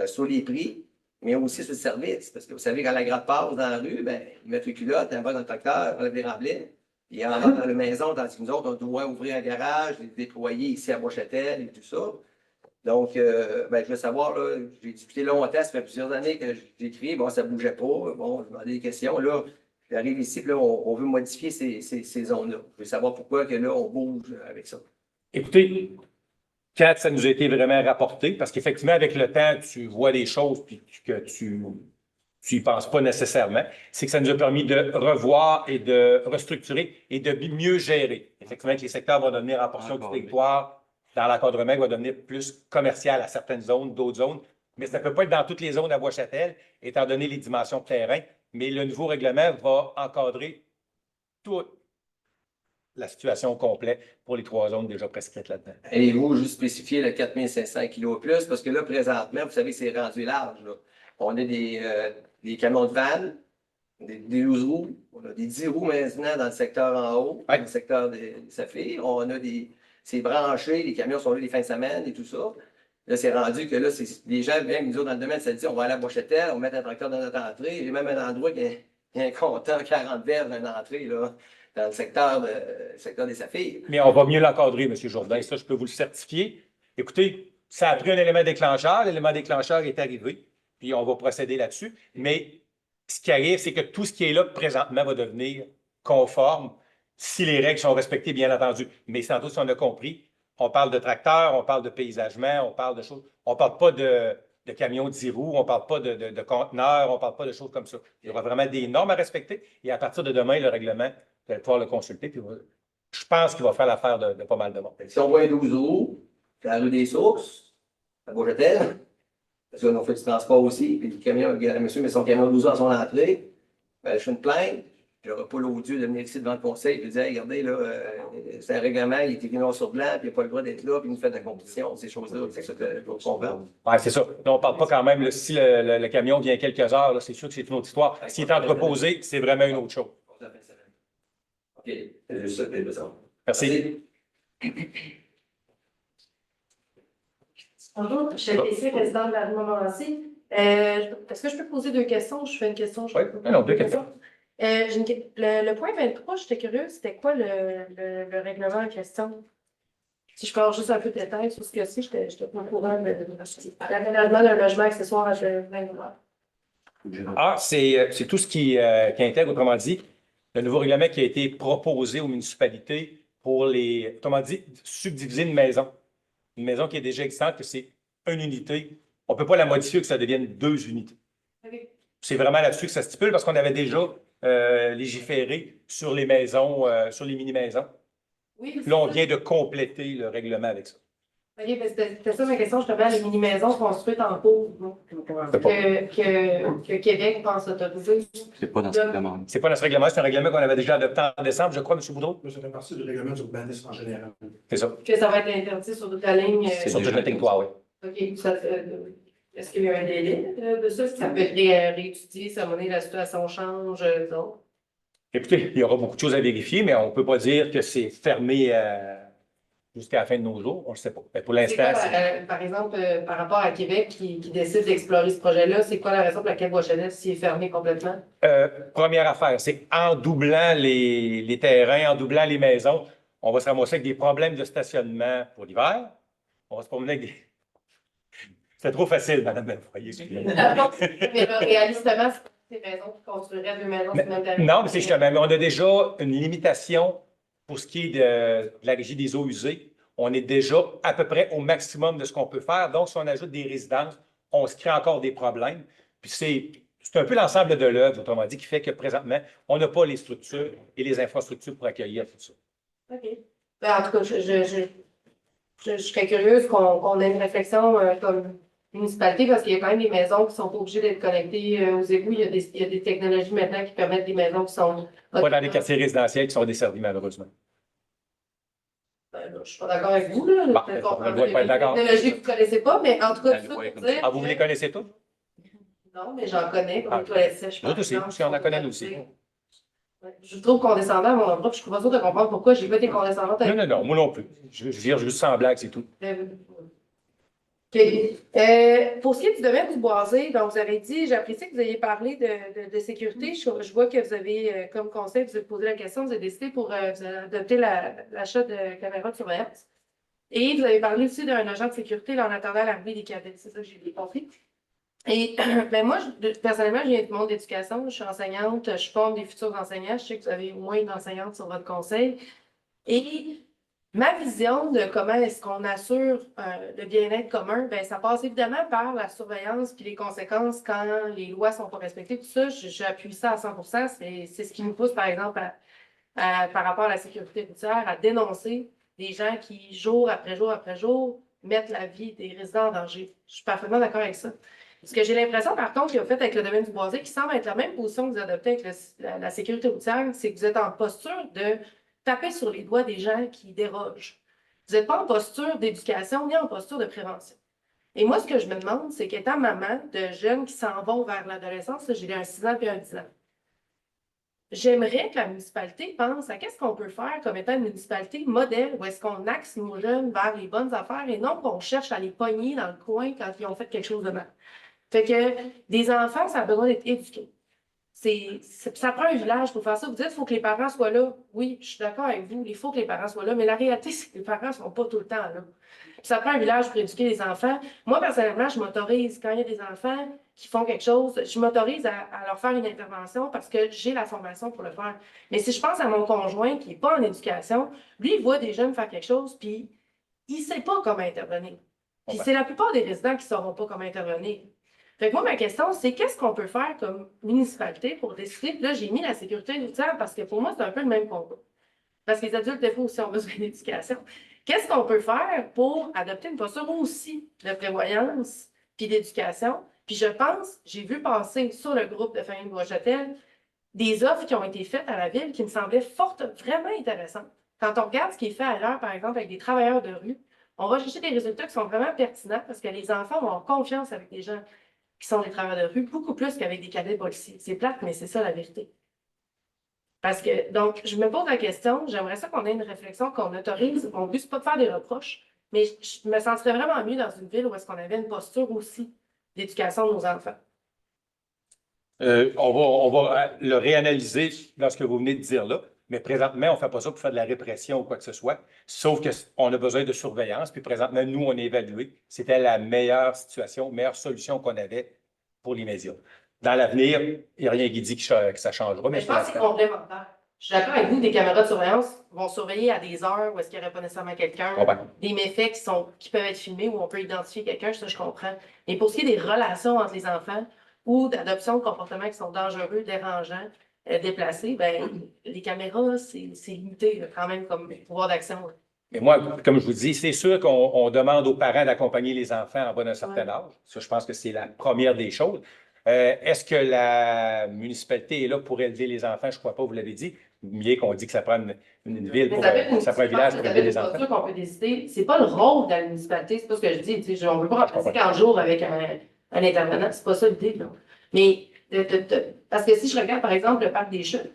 sur les prix, mais aussi sur le service. Parce que vous savez, quand la gratte passe dans la rue, ils mettent les culottes, ils vont dans le tracteur, enlèvent les remblais. Puis en rentrant dans la maison, tandis que nous autres, on doit ouvrir un garage, les déployer ici à Bois-Châtel et tout ça. Donc, je veux savoir, là, j'ai discuté longtemps, ça fait plusieurs années que j'écris, bon, ça ne bougeait pas, bon, je demandais des questions. Là, j'arrive ici, puis là, on veut modifier ces zones-là. Je veux savoir pourquoi que là, on bouge avec ça. Écoutez, quand ça nous a été vraiment rapporté, parce qu'effectivement, avec le temps, tu vois les choses puis que tu n'y penses pas nécessairement, c'est que ça nous a permis de revoir et de restructurer et de mieux gérer. Effectivement, que les secteurs vont devenir en portion du territoire, dans l'encadrement, va devenir plus commercial à certaines zones, d'autres zones, mais ça ne peut pas être dans toutes les zones à Bois-Châtel, étant donné les dimensions de terrain, mais le nouveau règlement va encadrer toute la situation complète pour les 3 zones déjà prescrites là-dedans. Allez-vous juste spécifier le 4500 kg plus? Parce que là, présentement, vous savez, c'est rendu large. Là. On a des camions de vannes, des 12 roues, on a des 10 roues maintenant dans le secteur en haut, dans le secteur des Saphir. On a c'est branché, les camions sont là les fins de semaine et tout ça. Là, c'est rendu que là, les gens, même nous autres dans le domaine, ça dit on va aller à Bois-Châtel, on met un tracteur dans notre entrée. J'ai même un endroit qui a un compteur 40 verges dans une entrée, là, dans le secteur des Saphirs. Mais on va mieux l'encadrer, M. Jourdain. Ça, je peux vous le certifier. Écoutez, ça a pris un élément déclencheur. L'élément déclencheur est arrivé, puis on va procéder là-dessus. Mais ce qui arrive, c'est que tout ce qui est là présentement va devenir conforme si les règles sont respectées, bien entendu. Mais tantôt, si on a compris, on parle de tracteurs, on parle de paysagement, on parle de choses. On ne parle pas de camions de 10 roues, on ne parle pas de conteneurs, on ne parle pas de choses comme ça. Il y aura vraiment des normes à respecter. Et à partir de demain, le règlement, vous allez pouvoir le consulter. Puis je pense qu'il va faire l'affaire de pas mal de monde. Si on voit un 12 roues, c'est la rue des Sources, à Bois-Châtel, parce qu'on a fait du transport aussi, puis le camion, le monsieur met son camion 12 heures à son entrée, ben, je fais une plainte, j'aurais pas l'odieux de venir ici devant le conseil et de dire, hey, regardez, là, c'est un règlement, il est écrit noir sur blanc, puis il n'a pas le droit d'être là, puis il nous fait de la compétition, ces choses-là, c'est ça que je comprends. Oui, c'est ça. Là, on ne parle pas quand même, là, si le camion vient quelques heures, là, c'est sûr que c'est une autre histoire. S'il est entreposé, c'est vraiment une autre chose. OK, c'est juste ça que je veux savoir. Merci. Bonjour, je suis ici, résidente de la rue Montmorency. Est-ce que je peux poser 2 questions? Je fais une question. Oui, non, 2 questions. Le point 23, j'étais curieuse, c'était quoi le règlement en question? Si je peux avoir juste un peu de détails sur ce que c'est, j'étais pas au courant de l'aménagement d'un logement accessoire à 20 Ah, c'est tout ce qui intègre, autrement dit, le nouveau règlement qui a été proposé aux municipalités pour autrement dit, subdiviser une maison. Une maison qui est déjà existante, que c'est une unité. On ne peut pas la modifier que ça devienne 2 unités. Okay. C'est vraiment là-dessus que ça stipule parce qu'on avait déjà légiféré sur les maisons, sur les mini-maisons. Oui, là, on vient de compléter le règlement avec ça. OK, c'était ça ma question, justement, les mini-maisons construites en cours que Québec pense autoriser. C'est pas dans ce règlement. C'est pas dans ce règlement, c'est un règlement qu'on avait déjà adopté en décembre, je crois, M. Boudreau. Ça fait partie du règlement d'urbanisme en général. C'est ça. Que ça va être interdit sur toute la ligne. Sur tout le territoire, oui. OK, est-ce qu'il y a un délai de ça? Ça peut être réétudié, ça va la situation change, non? Écoutez, il y aura beaucoup de choses à vérifier, mais on ne peut pas dire que c'est fermé jusqu'à la fin de nos jours. On ne le sait pas. Mais pour l'instant, par exemple, par rapport à Québec qui décide d'explorer ce projet-là, c'est quoi la raison pour laquelle Bois-Chanel s'y est fermé complètement? première affaire, c'est en doublant les terrains, en doublant les maisons, on va se ramasser avec des problèmes de stationnement pour l'hiver. On va se promener avec des... C'est trop facile, Mme Belfoyer. Mais réalistement, c'est des maisons qui construiraient 2 maisons sur le même terrain. Non, mais c'est justement, mais on a déjà une limitation pour ce qui est de la régie des eaux usées. On est déjà à peu près au maximum de ce qu'on peut faire. Donc, si on ajoute des résidences, on se crée encore des problèmes. Puis c'est un peu l'ensemble de l'œuvre, autrement dit, qui fait que présentement, on n'a pas les structures et les infrastructures pour accueillir tout ça. OK. Ben, en tout cas, je serais curieuse qu'on ait une réflexion comme municipalité parce qu'il y a quand même des maisons qui ne sont pas obligées d'être connectées aux égouts. Il y a des technologies maintenant qui permettent des maisons qui sont... Pas dans les quartiers résidentiels qui sont desservis, malheureusement. Ben, je ne suis pas d'accord avec vous. Là. Bon, Peut-être on qu'on doit pas être d'accord. des technologies que vous ne connaissez pas, mais en tout cas, tout ça pour dire... Ah, vous les connaissez tous? Non, mais j'en connais, comme Ah, les toilettes sèches. nous aussi, si on en connaît nous aussi. Ouais. Je suis trop condescendant à mon endroit, puis je suis pas sûre de comprendre pourquoi j'ai pas été condescendante avec Non, moi non plus. Je veux dire juste sans blague, c'est tout. OK. Pour ce qui est du domaine du boisé, donc vous avez dit, j'apprécie que vous ayez parlé de sécurité. Je vois que vous avez, comme conseil, vous avez posé la question, vous avez décidé pour vous avez adopter l'achat de caméras de surveillance. Et vous avez parlé aussi d'un agent de sécurité là, en attendant l'arrivée des cadets. C'est ça que j'ai bien compris. Et ben moi, personnellement, je viens du monde d'éducation. Je suis enseignante, je forme des futurs enseignants. Je sais que vous avez au moins une enseignante sur votre conseil. Et ma vision de comment est-ce qu'on assure le bien-être commun, ben ça passe évidemment par la surveillance puis les conséquences quand les lois ne sont pas respectées. Tout ça, j'appuie ça à 100%. C'est ce qui nous pousse, par exemple, par rapport à la sécurité routière, à dénoncer des gens qui, jour après jour après jour, mettent la vie des résidents en danger. Je suis parfaitement d'accord avec ça. Ce que j'ai l'impression, par contre, qu'il a fait avec le domaine du boisé, qui semble être la même position que vous adoptez avec la sécurité routière, c'est que vous êtes en posture de taper sur les doigts des gens qui dérogent. Vous n'êtes pas en posture d'éducation ni en posture de prévention. Et moi, ce que je me demande, c'est qu'étant maman de jeunes qui s'en vont vers l'adolescence, j'ai un 6 ans et un 10 ans, j'aimerais que la municipalité pense à qu'est-ce qu'on peut faire comme étant une municipalité modèle où est-ce qu'on axe nos jeunes vers les bonnes affaires et non qu'on cherche à les pogner dans le coin quand ils ont fait quelque chose de mal. Fait que des enfants, ça a besoin d'être éduqué. Ça prend un village pour faire ça. Vous dites qu'il faut que les parents soient là. Oui, je suis d'accord avec vous, il faut que les parents soient là, mais la réalité, c'est que les parents ne sont pas tout le temps là. Puis ça prend un village pour éduquer les enfants. Moi, personnellement, je m'autorise, quand il y a des enfants qui font quelque chose, je m'autorise à leur faire une intervention parce que j'ai la formation pour le faire. Mais si je pense à mon conjoint qui n'est pas en éducation, lui, il voit des jeunes faire quelque chose, puis il ne sait pas comment intervenir. Puis c'est la plupart des résidents qui ne sauront pas comment intervenir. Fait que moi, ma question, c'est qu'est-ce qu'on peut faire comme municipalité pour décider? Puis là, j'ai mis la sécurité routière parce que pour moi, c'est un peu le même combat. Parce que les adultes, des fois, aussi ont besoin d'éducation. Qu'est-ce qu'on peut faire pour adopter une posture aussi de prévoyance puis d'éducation. Puis je pense, j'ai vu passer sur le groupe de famille de Bois-Châtel des offres qui ont été faites à la ville qui me semblaient vraiment intéressantes. Quand on regarde ce qui est fait ailleurs, par exemple, avec des travailleurs de rue, on va chercher des résultats qui sont vraiment pertinents parce que les enfants ont confiance avec des gens qui sont des travailleurs de rue, beaucoup plus qu'avec des cadets policiers. C'est plate, mais c'est ça la vérité. Parce que, donc, je me pose la question, j'aimerais ça qu'on ait une réflexion, qu'on autorise, on ne puisse pas faire des reproches, mais je me sentirais vraiment mieux dans une ville où est-ce qu'on avait une posture aussi d'éducation de nos enfants. On va le réanalyser dans ce que vous venez de dire là, mais présentement, on ne fait pas ça pour faire de la répression ou quoi que ce soit, sauf qu'on a besoin de surveillance, puis présentement, nous, on a évalué, c'était la meilleure situation, meilleure solution qu'on avait pour les médias. Dans l'avenir, il n'y a rien qui dit que ça changera. Mais je pense que c'est complémentaire. Je suis d'accord avec vous, des caméras de surveillance vont surveiller à des heures où est-ce qu'il n'y aurait pas nécessairement quelqu'un, des méfaits qui peuvent être filmés où on peut identifier quelqu'un, ça je comprends. Mais pour ce qui est des relations entre les enfants ou d'adoption de comportements qui sont dangereux, dérangeants, déplacés, ben, les caméras, c'est limité quand même comme pouvoir d'action. Mais moi, comme je vous dis, c'est sûr qu'on demande aux parents d'accompagner les enfants en bas d'un certain âge. Ça, je pense que c'est la première des choses. Est-ce que la municipalité est là pour élever les enfants? Je ne crois pas, vous l'avez dit. Bien qu'on dit que ça prend une ville, ça prend un village pour élever les enfants. C'est sûr qu'on peut décider. Ce n'est pas le rôle de la municipalité, c'est pas ce que je dis. On ne veut pas remplacer 40 jours avec un intervenant, c'est pas ça l'idée. Mais, parce que si je regarde, par exemple, le parc des Chutes,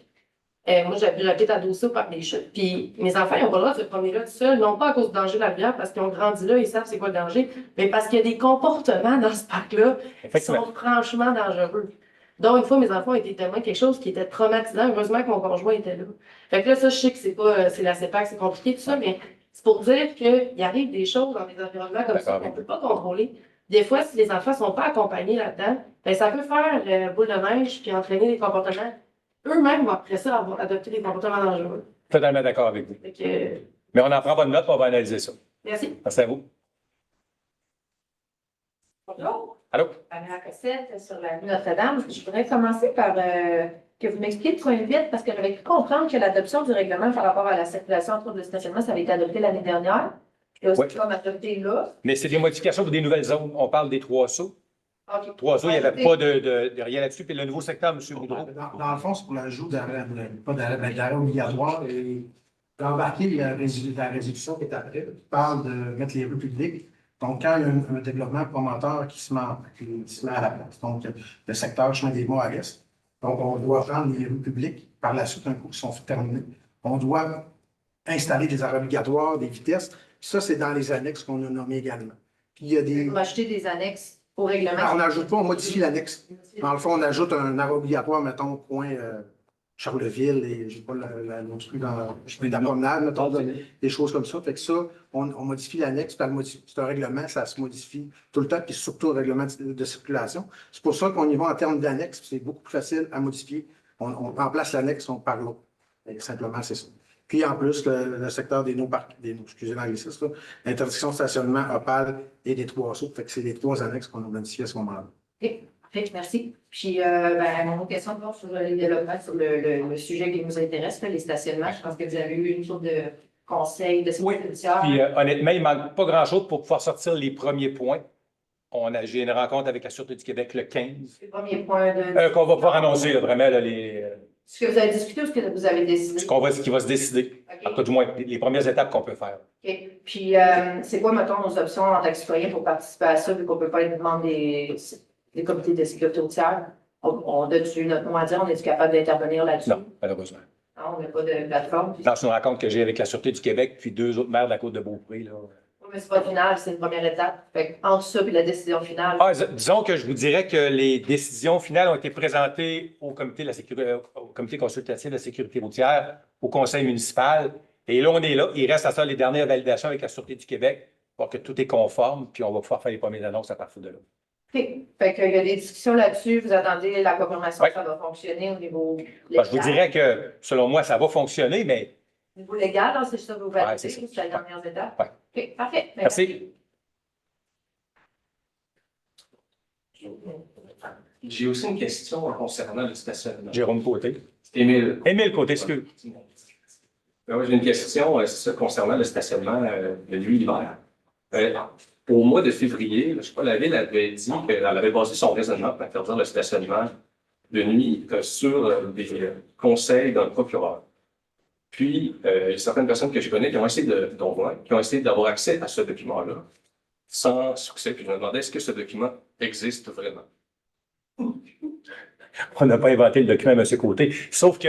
moi, j'habite à Dossé au parc des Chutes, puis mes enfants, ils n'ont pas le droit de se promener là tout seuls, non pas à cause du danger de la bière, parce qu'ils ont grandi là, ils savent c'est quoi le danger, mais parce qu'il y a des comportements dans ce parc-là qui sont franchement dangereux. Donc, une fois, mes enfants ont été témoins de quelque chose qui était traumatisant. Heureusement que mon conjoint était là. Fait que là, ça, je sais que c'est la CEPAC, c'est compliqué, tout ça, mais c'est pour dire qu'il arrive des choses dans des environnements comme ça qu'on ne peut pas contrôler. Des fois, si les enfants ne sont pas accompagnés là-dedans, ben, ça peut faire boule de neige puis entraîner des comportements. Eux-mêmes vont après ça avoir adopté des comportements dangereux. Totalement d'accord avec vous. Mais on en prend bonne note, on va analyser ça. Merci. Merci à vous. Bonjour. Allô? Pamela Cossette sur la rue Notre-Dame. Je voudrais commencer par que vous m'expliquiez de quoi vite, parce que j'avais cru comprendre que l'adoption du règlement par rapport à la circulation entre le stationnement, ça avait été adopté l'année dernière. Puis là, c'est comme adopté là. Mais c'est des modifications pour des nouvelles zones. On parle des 3 sauts. Okay. 3 sauts, il n'y avait pas de rien là-dessus. Puis le nouveau secteur, M. Boudreau. Dans le fond, c'est pour l'ajout d'arrêt obligatoire et d'embarquer la résolution qui est après, qui parle de mettre les rues publiques. Donc, quand il y a un développement promoteur qui se met à la place, donc le secteur chemin des Mots à l'est, donc on doit prendre les rues publiques par la suite, un coup qui sont terminées. On doit installer des arrêts obligatoires, des vitesses. Ça, c'est dans les annexes qu'on a nommées également. Puis il y a des. On va acheter des annexes au règlement. On n'ajoute pas, on modifie l'annexe. Dans le fond, on ajoute un arrêt obligatoire, mettons, coin Charleville et je ne sais pas l'autre rue dans la promenade, mettons, des choses comme ça. Fait que ça, on modifie l'annexe, c'est un règlement, ça se modifie tout le temps, puis surtout un règlement de circulation. C'est pour ça qu'on y va en termes d'annexe, c'est beaucoup plus facile à modifier. On remplace l'annexe, on parle l'autre. Simplement, c'est ça. Puis en plus, le secteur des excusez l'anglicisme, l'interdiction de stationnement opale et des 3 sauts. Fait que c'est les 3 annexes qu'on a modifiées à ce moment-là. OK, parfait, merci. Puis, mon autre question sur le développement, sur le sujet qui nous intéresse, les stationnements. Je pense que vous avez eu une sorte de conseil de sécurité routière. Puis honnêtement, il ne manque pas grand-chose pour pouvoir sortir les premiers points. J'ai une rencontre avec la Sûreté du Québec le 15. Le premier point de. Qu'on va pouvoir annoncer, là, vraiment, là, les. Ce que vous avez discuté ou ce que vous avez décidé? Ce qui va se décider. Okay. En tout cas, du moins, les premières étapes qu'on peut faire. OK. Puis, c'est quoi, mettons, nos options en tant que citoyen pour participer à ça, vu qu'on ne peut pas aller demander des comités de sécurité routière? On a-tu notre mot à dire? On est-tu capable d'intervenir là-dessus? Non, malheureusement. Non, on n'a pas de plateforme. Non, c'est une rencontre que j'ai avec la Sûreté du Québec, puis 2 autres maires de la Côte-de-Beaupré. Oui, mais c'est pas final, c'est une première étape. Fait entre ça et la décision finale. Disons que je vous dirais que les décisions finales ont été présentées au comité consultatif de la sécurité routière, au conseil municipal. Et là, on est là. Il reste à ça les dernières validations avec la Sûreté du Québec pour que tout est conforme, puis on va pouvoir faire les premières annonces à partir de là. OK. Fait qu'il y a des discussions là-dessus. Vous attendez la confirmation que ça va fonctionner au niveau légal. Je vous dirais que, selon moi, ça va fonctionner, mais. Au niveau légal, c'est ça que vous validez, c'est la dernière étape. OK, parfait. Merci. J'ai aussi une question concernant le stationnement. Jérôme Côté. Émile. Émile Côté, excuse. J'ai une question concernant le stationnement de nuit l'hiver. au mois de février, je crois, la Ville avait dit qu'elle avait basé son raisonnement pour interdire le stationnement de nuit sur des conseils d'un procureur. Puis, il y a certaines personnes que je connais qui ont essayé qui ont essayé d'avoir accès à ce document-là sans succès. Puis je me demandais, est-ce que ce document existe vraiment? On n'a pas inventé le document, M. Côté. Sauf que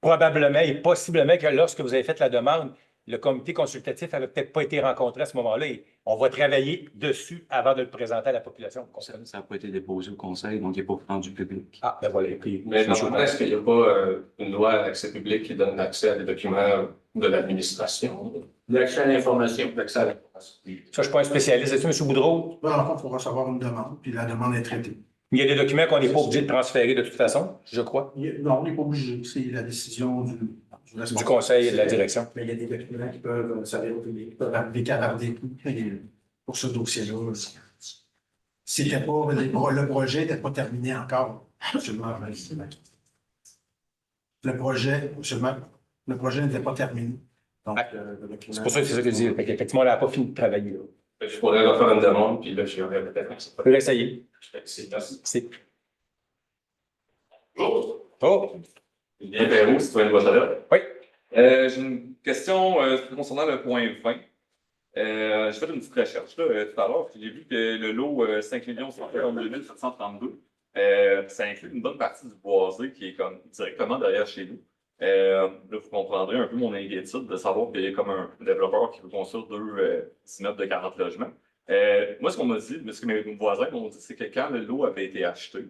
probablement et possiblement que lorsque vous avez fait la demande, le comité consultatif n'avait peut-être pas été rencontré à ce moment-là et on va travailler dessus avant de le présenter à la population. Ça n'a pas été déposé au conseil, donc il n'est pas rendu public. Ah, ben voilà. Puis, Mais normalement, est-ce qu'il n'y a pas une loi d'accès public qui donne accès à des documents de l'administration? L'accès à l'information. L'accès à l'information. ça, je ne suis pas un spécialiste. Est-ce que M. Boudreau? Il faut recevoir une demande, puis la demande est traitée. Il y a des documents qu'on n'est pas obligé de transférer de toute façon, je crois. Non, on n'est pas obligé. C'est la décision du responsable. Du conseil et de la direction. Mais il y a des documents qui peuvent servir au public, qui peuvent arriver cavarder pour ce dossier-là. C'était pas, le projet n'était pas terminé encore. Absolument. Le projet n'était pas terminé. Donc, c'est pour ça que c'est ça que je dis. Effectivement, on n'a pas fini de travailler. Là. Je pourrais refaire une demande, puis là, je vais peut-être. On peut l'essayer. C'est. Oh! Bien, Perrault, si tu veux une boîte là. Oui. J'ai une question concernant le point 20. J'ai fait une petite recherche là, tout à l'heure, puis j'ai vu que le lot 5 142 732, ça inclut une bonne partie du boisé qui est comme directement derrière chez nous. Là, vous comprendrez un peu mon inquiétude de savoir qu'il y a comme un développeur qui veut construire deux immeubles de 40 logements. Moi, ce qu'on m'a dit, ce que mes voisins m'ont dit, c'est que quand le lot avait été acheté,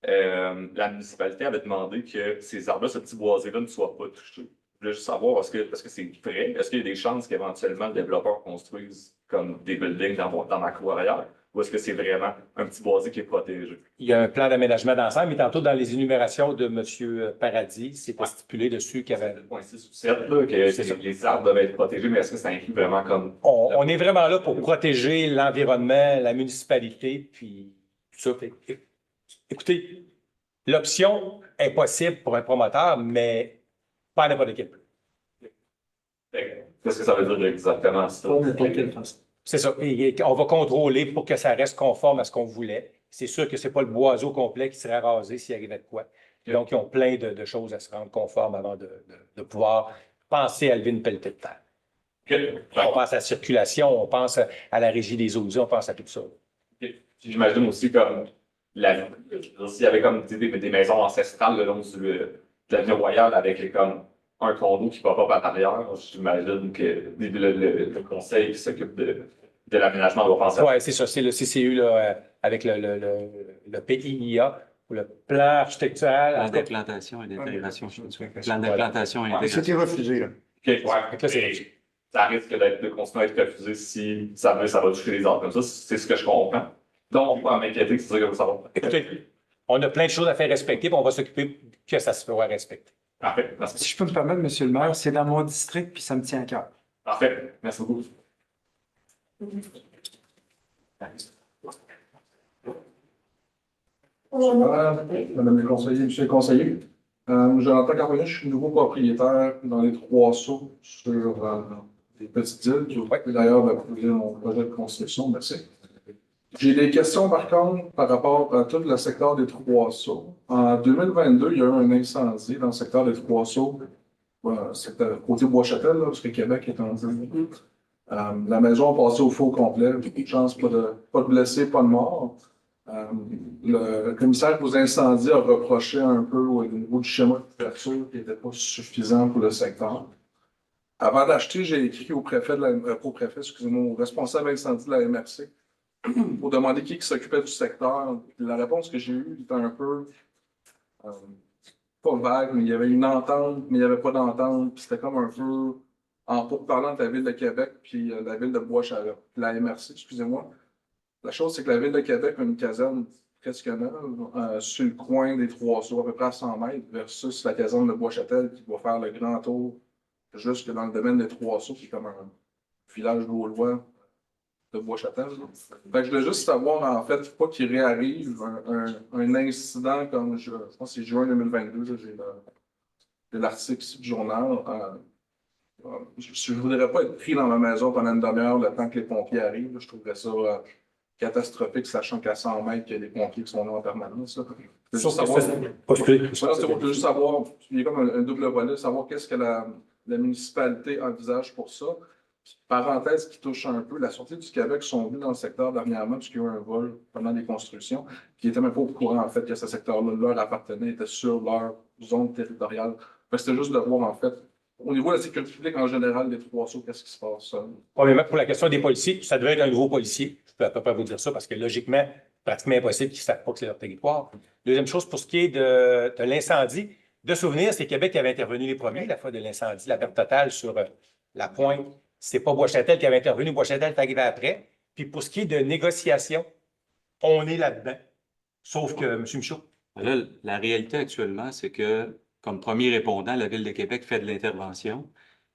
la municipalité avait demandé que ces arbres-là, ce petit boisé-là, ne soient pas touchés. Je voulais juste savoir, est-ce que c'est vrai? Est-ce qu'il y a des chances qu'éventuellement le développeur construise comme des buildings dans ma cour arrière? Ou est-ce que c'est vraiment un petit boisé qui est protégé? Il y a un plan d'aménagement d'ensemble, mais tantôt, dans les énumérations de M. Paradis, c'était stipulé dessus qu'il y avait. Le point 6 ou 7, là, que les arbres devaient être protégés, mais est-ce que ça inclut vraiment comme. On est vraiment là pour protéger l'environnement, la municipalité, puis tout ça. Écoutez, l'option est possible pour un promoteur, mais pas à n'importe quel prix. Qu'est-ce que ça veut dire exactement? C'est ça. Et on va contrôler pour que ça reste conforme à ce qu'on voulait. C'est sûr que ce n'est pas le boiseau complet qui serait rasé s'il arrivait de quoi. Donc, ils ont plein de choses à se rendre conforme avant de pouvoir penser à lever une pelletée de terre. On pense à la circulation, on pense à la régie des eaux usées, on pense à tout ça. J'imagine aussi comme s'il y avait comme des maisons ancestrales le long de l'avenue Royale avec comme un condo qui va pas par l'arrière, j'imagine que le conseil qui s'occupe de l'aménagement va penser à ça. Oui, c'est ça. C'est le CCU là, avec le PIIA, ou le plan architectural. Plan d'implantation et d'intégration. Plan d'implantation et d'intégration. C'était refusé, là. Ça risque de continuer à être refusé si ça va toucher les arbres comme ça. C'est ce que je comprends. Donc, on peut m'inquiéter que c'est ça que ça va. Écoutez, on a plein de choses à faire respecter, puis on va s'occuper que ça se soit respecté. Parfait. Merci. Si je peux me permettre, M. le maire, c'est dans mon district, puis ça me tient à cœur. Parfait. Merci beaucoup. Madame le conseiller, monsieur le conseiller, Jonathan Carbonnet, je suis nouveau propriétaire dans les Trois-Sauts sur des petites îles qui ont d'ailleurs approuvé mon projet de construction. Merci. J'ai des questions par contre par rapport à tout le secteur des Trois-Sauts. En 2022, il y a eu un incendie dans le secteur des Trois-Sauts, secteur côté Bois-Châtel, là, parce que Québec est en dessous. La maison a passé au feu complet. Chance, pas de blessés, pas de morts. Le commissaire aux incendies a reproché un peu au niveau du schéma de couverture qui n'était pas suffisant pour le secteur. Avant d'acheter, j'ai écrit au préfet, au responsable incendie de la MRC pour demander qui s'occupait du secteur. La réponse que j'ai eue était un peu pas vague, mais il y avait une entente, mais il n'y avait pas d'entente. C'était comme un peu en pourparlant de la Ville de Québec puis la Ville de Bois-Charest, la MRC, excusez-moi. La chose, c'est que la Ville de Québec a une caserne presque neuve sur le coin des Trois-Sauts, à peu près à 100 mètres, versus la caserne de Bois-Châtel qui va faire le grand tour jusque dans le domaine des Trois-Sauts, qui est comme un village gaulois de Bois-Châtel. Je voulais juste savoir, en fait, pas qu'il réarrive un incident comme, je pense que c'est juin 2022, j'ai l'article du journal. Je ne voudrais pas être pris dans ma maison pendant une demi-heure le temps que les pompiers arrivent. Je trouverais ça catastrophique, sachant qu'à 100 mètres, il y a des pompiers qui sont là en permanence. Je veux juste savoir, je veux juste savoir, il y a comme un double volet, savoir qu'est-ce que la municipalité envisage pour ça. Parenthèse qui touche un peu, la Sûreté du Québec sont venus dans le secteur dernièrement parce qu'il y a eu un vol pendant des constructions, qui n'étaient même pas au courant en fait que ce secteur-là leur appartenait, était sur leur zone territoriale. C'était juste de voir en fait, au niveau de la sécurité publique en général, des Trois-Sceaux, qu'est-ce qui se passe? Premièrement, pour la question des policiers, ça devrait être un nouveau policier. Je peux à peu près vous dire ça parce que logiquement, pratiquement impossible qu'ils ne savent pas que c'est leur territoire. Deuxième chose, pour ce qui est de l'incendie, de souvenir, c'est Québec qui avait intervenu les premiers, la fois de l'incendie, la perte totale sur la pointe. C'est pas Bois-Châtel qui avait intervenu, Bois-Châtel est arrivé après. Puis pour ce qui est de négociation, on est là-dedans. Sauf que, M. Michaud. Là, la réalité actuellement, c'est que, comme premier répondant, la Ville de Québec fait de l'intervention,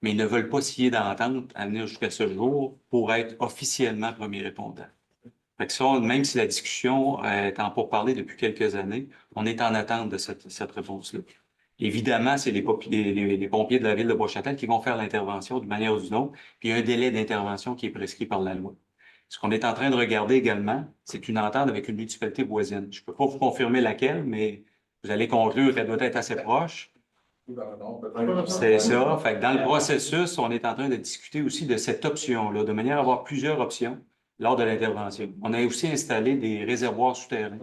mais ils ne veulent pas signer d'entente à venir jusqu'à ce jour pour être officiellement premier répondant. Fait que ça, même si la discussion est en pourparlers depuis quelques années, on est en attente de cette réponse-là. Évidemment, c'est les pompiers de la Ville de Bois-Châtel qui vont faire l'intervention d'une manière ou d'une autre, puis il y a un délai d'intervention qui est prescrit par la loi. Ce qu'on est en train de regarder également, c'est une entente avec une municipalité voisine. Je ne peux pas vous confirmer laquelle, mais vous allez conclure qu'elle doit être assez proche. C'est ça. Fait que dans le processus, on est en train de discuter aussi de cette option-là, de manière à avoir plusieurs options lors de l'intervention. On a aussi installé des réservoirs souterrains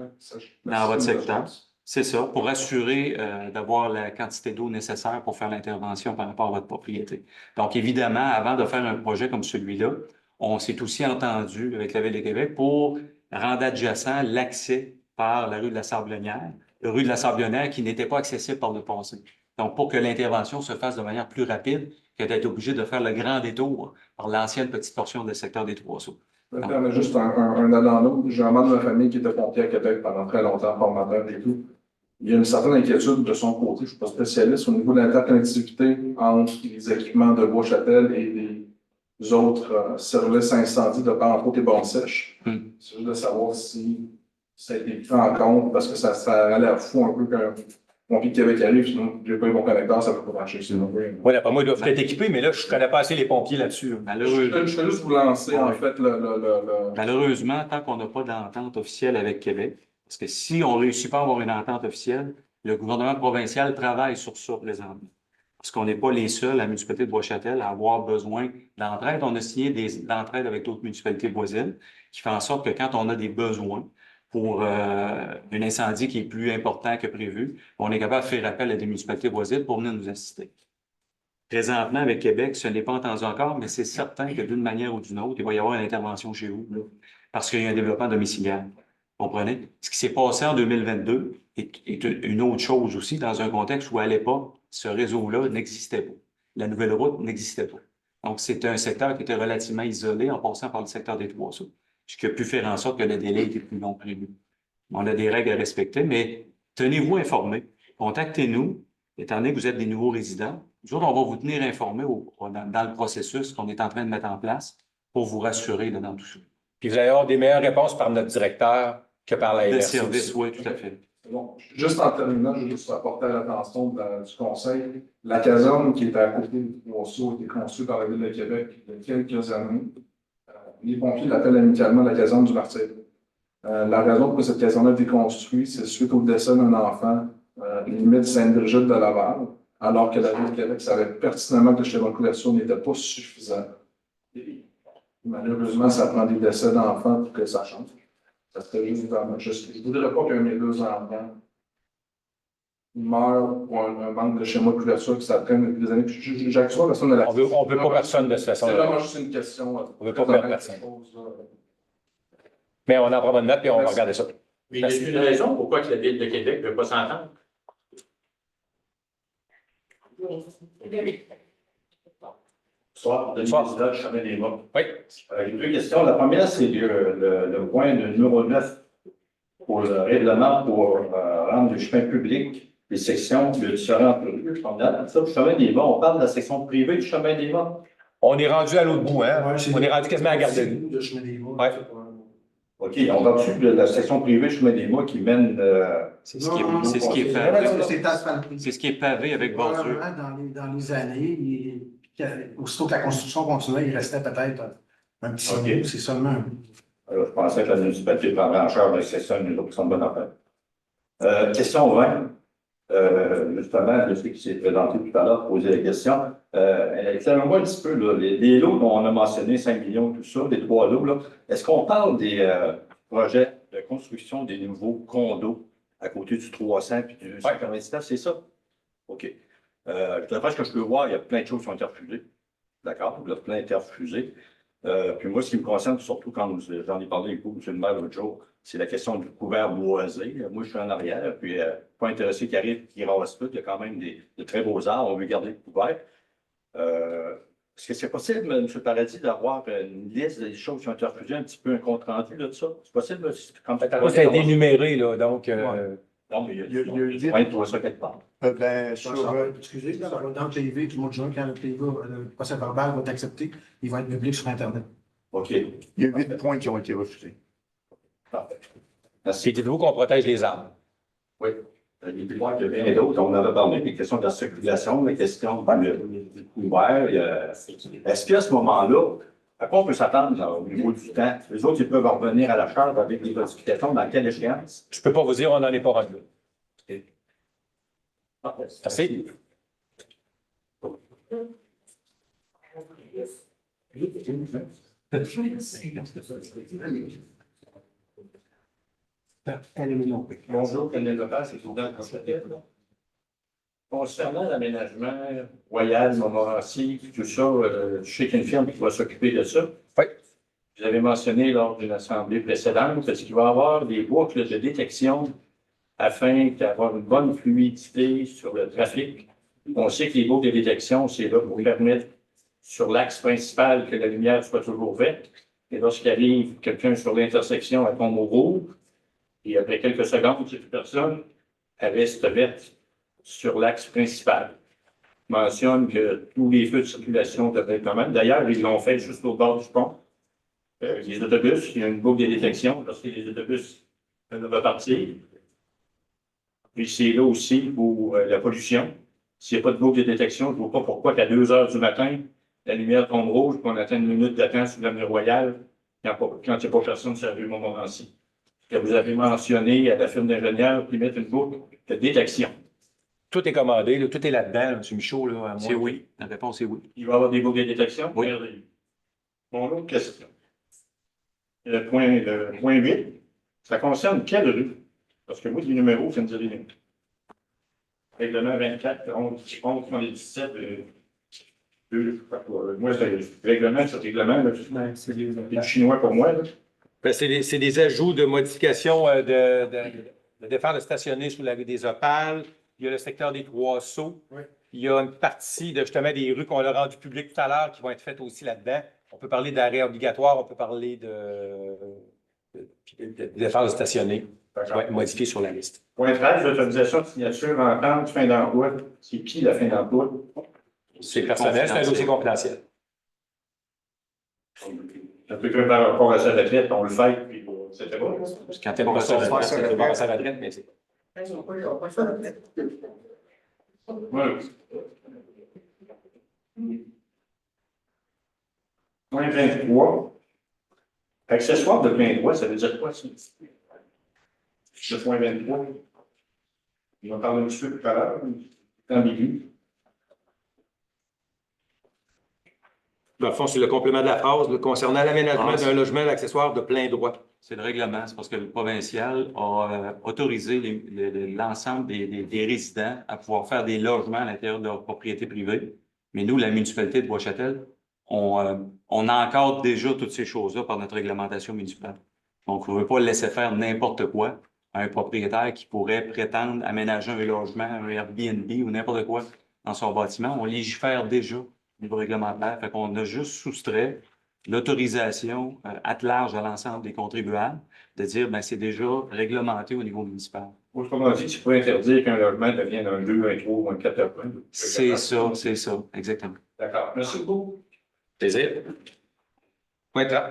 dans votre secteur. C'est ça, pour assurer d'avoir la quantité d'eau nécessaire pour faire l'intervention par rapport à votre propriété. Donc, évidemment, avant de faire un projet comme celui-là, on s'est aussi entendu avec la Ville de Québec pour rendre adjacent l'accès par la rue de la Sablonnière, la rue de la Sablonnière qui n'était pas accessible par le passé. Donc, pour que l'intervention se fasse de manière plus rapide que d'être obligé de faire le grand détour par l'ancienne petite portion du secteur des Trois-Sceaux. Je vais faire juste un add dans l'autre. J'ai un membre de ma famille qui était pompier à Québec pendant très longtemps, formateur et tout. Il y a une certaine inquiétude de son côté, je ne suis pas spécialiste, au niveau de l'interconnectivité entre les équipements de Bois-Châtel et les autres services incendies de Parencourt et Bonne-Sèche. C'est juste de savoir si ça a été pris en compte, parce que ça a l'air fou un peu qu'un pompier de Québec arrive, sinon j'ai pas eu mon connecteur, ça ne peut pas marcher. Oui, d'après moi, ils doivent être équipés, mais là, je ne connais pas assez les pompiers là-dessus. Je vais juste vous lancer, en fait, Malheureusement, tant qu'on n'a pas d'entente officielle avec Québec, parce que si on ne réussit pas à avoir une entente officielle, le gouvernement provincial travaille sur ça présentement. Parce qu'on n'est pas les seuls, la municipalité de Bois-Châtel, à avoir besoin d'entraide. On a signé d'entraide avec d'autres municipalités voisines, qui fait en sorte que quand on a des besoins pour un incendie qui est plus important que prévu, on est capable de faire appel à des municipalités voisines pour venir nous assister. Présentement, avec Québec, ce n'est pas entendu encore, mais c'est certain que d'une manière ou d'une autre, il va y avoir une intervention chez vous, là, parce qu'il y a un développement domiciliaire. Vous comprenez? Ce qui s'est passé en 2022 est une autre chose aussi, dans un contexte où, à l'époque, ce réseau-là n'existait pas. La nouvelle route n'existait pas. Donc, c'était un secteur qui était relativement isolé en passant par le secteur des Trois-Sceaux, ce qui a pu faire en sorte que le délai était plus long que prévu. On a des règles à respecter, mais tenez-vous informés. Contactez-nous, étant donné que vous êtes des nouveaux résidents. Nous autres, on va vous tenir informés dans le processus qu'on est en train de mettre en place pour vous rassurer là, dans tout ça. Puis vous allez avoir des meilleures réponses par notre directeur que par la Le LRC. service, oui, tout à fait. Bon, juste en terminant, je vais juste apporter à l'attention du Conseil. La caserne qui est à côté du Trois-Sceaux a été construite par la Ville de Québec il y a quelques années. Les pompiers l'appellent amicalement la caserne du Martyr. La raison pour cette caserne a été construite, c'est suite au décès d'un enfant, limite Sainte-Brigitte de Laval, alors que la Ville de Québec savait pertinemment que le schéma de couverture n'était pas suffisant. Et malheureusement, ça prend des décès d'enfants pour que ça change. Ça serait juste vraiment juste. Je ne voudrais pas que mes deux enfants meurent pour un manque de schéma de couverture que ça prenne depuis des années. J'accuse personne de la. On ne veut pas personne de cette façon. C'est vraiment juste une question. On ne veut pas perdre personne. Mais on en prend bonne note et on va regarder ça. Mais il y a une raison pourquoi la Ville de Québec ne veut pas s'entendre. Bonsoir, Denis Président du Chemin des Mâts. Oui. J'ai deux questions. La première, c'est le point de numéro 9 pour le règlement pour rendre le chemin public les sections de différentes rues. Le Chemin des Mâts, on parle de la section privée du Chemin des Mâts. On est rendu à l'autre bout, hein? On est rendu quasiment à Garderie. Ouais. OK, on va dessus de la section privée du Chemin des Mâts qui mène. C'est ce qui est pavé. C'est asphalté. C'est ce qui est pavé avec bordure. Dans les années, aussitôt que la construction continuait, il restait peut-être un petit OK. bout, c'est seulement un bout. Alors, je pensais que la municipalité prendrait en charge l'excession, nous autres, c'est une bonne affaire. Question 20. Justement, je sais qui s'est présenté tout à l'heure pour poser la question. Éclairez-moi un petit peu, là, les lots dont on a mentionné 5 millions, tout ça, les 3 lots, là, est-ce qu'on parle des projets de construction des nouveaux condos à côté du 300 puis du 199, c'est ça? OK. D'après ce que je peux voir, il y a plein de choses qui ont été refusées. D'accord? Il y a plein été refusées. Puis moi, ce qui me concerne, surtout quand j'en ai parlé avec vous, M. le maire, l'autre jour, c'est la question du couvert boisé. Moi, je suis en arrière, puis pas intéressé qui arrive, qui rase tout. Il y a quand même de très beaux arbres, on veut garder le couvert. Est-ce que c'est possible, M. Paradis, d'avoir une liste des choses qui ont été refusées, un petit peu un compte rendu là, de ça? C'est possible? Quand Ça a été énuméré, là, donc... Non, mais il y a il y a moyen de trouver ça quelque part. Excusez, ça va dans le PV du mois de juin, quand le PV, le procès verbal va être accepté, il va être public sur Internet. OK. Il y a 8 points qui ont été refusés. Parfait. Puis dites-vous qu'on protège les arbres. Oui. Il y a bien d'autres. On avait parlé des questions de la circulation, des questions du couvert. Est-ce qu'à ce moment-là, à quoi on peut s'attendre au niveau du temps? Les autres, ils peuvent revenir à la charge avec des modifications dans quelle échéance? Je ne peux pas vous dire, on n'en est pas rendu. OK. Merci. Bonjour, René Lepage, c'est président de Constater. Concernant l'aménagement Royal, Montmorency, tout ça, je sais qu'il y a une firme qui va s'occuper de ça. Oui. Vous avez mentionné lors d'une assemblée précédente qu'il va y avoir des boucles de détection afin d'avoir une bonne fluidité sur le trafic. On sait que les boucles de détection, c'est là pour permettre sur l'axe principal que la lumière soit toujours verte. Et lorsqu'il arrive quelqu'un sur l'intersection, elle tombe au rouge. Et après quelques secondes, cette personne, elle reste verte sur l'axe principal. Je mentionne que tous les feux de circulation devraient être normaux. D'ailleurs, ils l'ont fait juste au bord du pont. Les autobus, il y a une boucle de détection lorsque les autobus peuvent partir. Puis c'est là aussi pour la pollution. S'il n'y a pas de boucle de détection, je ne vois pas pourquoi qu'à 2 heures du matin, la lumière tombe rouge, qu'on attend une minute d'attente sur l'avenue Royale quand il n'y a pas personne sur la rue Montmorency. Que vous avez mentionné à la firme d'ingénieurs qui mettent une boucle de détection. Tout est commandé, là, tout est là-dedans, là, M. Michaud. Là, C'est oui. La réponse est oui. Il va y avoir des boucles de détection? Oui. Mon autre question. Le point 8, ça concerne quelle rue? Parce que moi, les numéros, ça me dit rien. Règlement 24, 11, 17, moi, c'est règlement, ce règlement, c'est du chinois pour moi. Là. Ben, c'est des ajouts de modifications de défense de stationner sous la rue des Opales. Il y a le secteur des Trois-Sceaux. Oui. Il y a une partie de justement des rues qu'on a rendues publiques tout à l'heure qui vont être faites aussi là-dedans. On peut parler d'arrêt obligatoire, on peut parler de défense de stationner. Ouais, modifié sur la liste. Point 13, l'autorisation de signature en temps de fin d'emploi. C'est qui la fin d'emploi? C'est personnel, c'est un dossier confidentiel. Ça peut être par rapport à sa retraite, on le fait, puis c'était pas. Quand t'es pas sur la retraite, c'est pas sa retraite, mais c'est. Voilà. Point 23. Accessoire de plein droit, ça veut dire quoi, ça? Le point 23. On va parler un petit peu tout à l'heure. C'est ambigu. Dans le fond, c'est le complément de la phrase là, concernant l'aménagement d'un logement d'accessoires de plein droit. C'est le règlement. C'est parce que le provincial a autorisé l'ensemble des résidents à pouvoir faire des logements à l'intérieur de leur propriété privée. Mais nous, la municipalité de Bois-Châtel, on encadre déjà toutes ces choses-là par notre réglementation municipale. Donc, on ne veut pas laisser faire n'importe quoi à un propriétaire qui pourrait prétendre aménager un logement, un Airbnb ou n'importe quoi dans son bâtiment. On légifère déjà au niveau réglementaire. Fait qu'on a juste soustrait l'autorisation à large à l'ensemble des contribuables de dire ben c'est déjà réglementé au niveau municipal. Autrement dit, tu peux interdire qu'un logement devienne un 2, un 3 ou un 4 points. C'est ça, exactement. D'accord. Merci beaucoup. Plaisir. Point 30.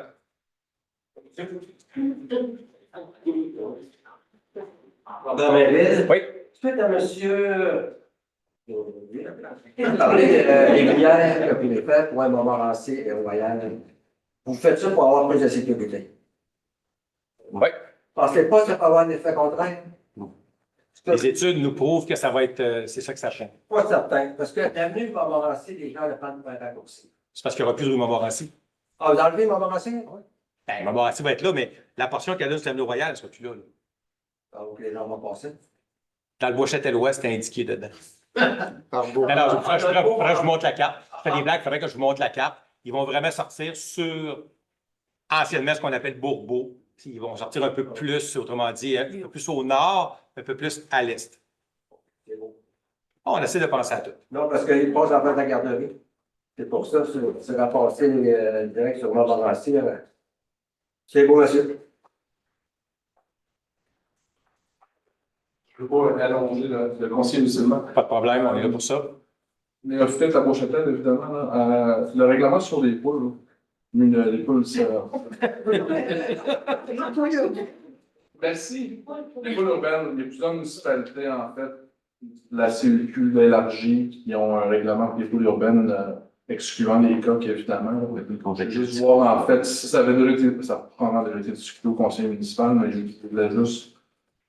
Madame Maryse, Oui. suite à monsieur Vous parlez des rivières que vous les faites, ouais, Montmorency et Royal. Vous faites ça pour avoir plus de sécurité. Oui. Pensez pas que ça peut avoir un effet contraire? Les études nous prouvent que ça va être, c'est ça que ça change. Pas certain, parce que l'avenue de Montmorency, les gens le prennent pour un raccourci. C'est parce qu'il n'y aura plus de rue Montmorency. Ah, vous enlevez Montmorency? Oui. Ben, Montmorency va être là, mais la portion qu'elle a sur l'avenue Royale, elle sera plus là. Ah, ok, les gens vont passer. Dans le Bois-Châtel-Ouest, c'est indiqué dedans. Pardon. Alors, il faudrait que je vous montre la carte. Je fais des blagues, il faudrait que je vous montre la carte. Ils vont vraiment sortir sur, anciennement, ce qu'on appelle Bourbeau. Ils vont sortir un peu plus, autrement dit, un peu plus au nord, un peu plus à l'est. C'est beau. On essaie de penser à tout. Non, parce qu'ils passent en face de la garderie. C'est pour ça, c'est rapporté direct sur Montmorency. C'est beau, monsieur. Je ne veux pas allonger le conseiller municipal. Pas de problème, on est là pour ça. Mais peut-être la Beauchâtel, évidemment, là, le règlement sur les poules, là. Les poules, c'est. Merci. Les poules urbaines, il y a plusieurs municipalités, en fait, la CUQ élargie, qui ont un règlement pour les poules urbaines, excluant les cas évidemment. Je veux juste voir, en fait, si ça avait déjà été, ça a probablement déjà été discuté au conseil municipal, mais je voulais juste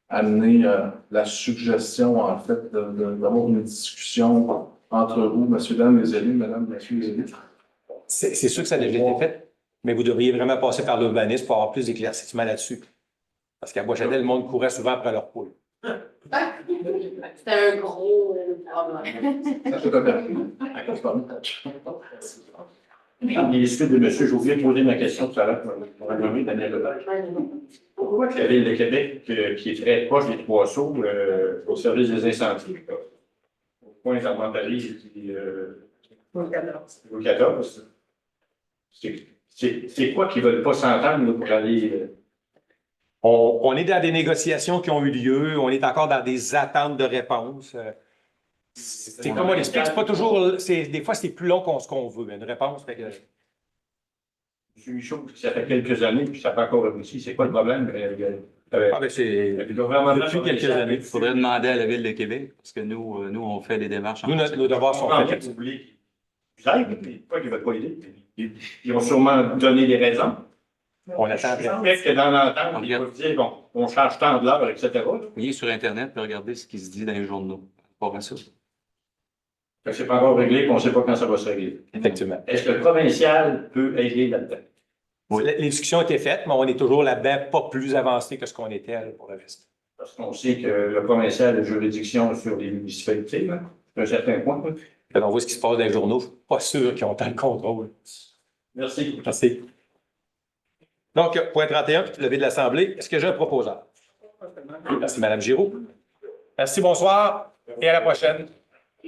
amener la suggestion, en fait, d'avoir une discussion entre vous, monsieur, dame, les élus, madame, monsieur, les élus. C'est sûr que ça a déjà été fait, mais vous devriez vraiment passer par l'urbanisme pour avoir plus d'éclaircissement là-dessus. Parce qu'à Bois-Châtel, le monde courait souvent après leur poule. C'était un gros problème. Ça fait bien. Les suites de monsieur, j'ai oublié de poser ma question tout à l'heure pour nommer Daniel Lepage. Pourquoi que la Ville de Québec, qui est très proche des Trois-Sceaux, au service des incendies, au point d'Armentalise et au 14, c'est quoi qu'ils ne veulent pas s'entendre là, pour aller. On est dans des négociations qui ont eu lieu, on est encore dans des attentes de réponse. C'est comme on l'explique, c'est pas toujours. Des fois, c'est plus long qu'on ce qu'on veut, une réponse. Fait que... Je suis chaud, ça fait quelques années, puis ça n'a pas encore abouti. C'est quoi le problème? c'est depuis quelques années. Il faudrait demander à la Ville de Québec, parce que nous on fait les démarches. Nous, nos devoirs sont faits. Vous voulez qu'ils aident, mais pas qu'ils ne veulent pas aider. Ils vont sûrement donner des raisons. On attend. Peut-être que dans l'entente, ils vont dire, bon, on change tant de l'heure, etc. Voyez sur Internet, puis regardez ce qui se dit dans les journaux. Pas ça. C'est pas encore réglé, puis on ne sait pas quand ça va se régler. Effectivement. Est-ce que le provincial peut aider là-dedans? Oui. Les discussions étaient faites, mais on est toujours là-dedans, pas plus avancé que ce qu'on était là, pour le reste. Parce qu'on sait que le provincial a juridiction sur les municipalités, là, à un certain point. Quand on voit ce qui se passe dans les journaux, je ne suis pas sûr qu'ils ont tant le contrôle. Merci. Merci. Donc, point 31, levé de l'Assemblée. Est-ce que j'ai un proposeur? Merci, Mme Giroux. Merci, bonsoir et à la prochaine.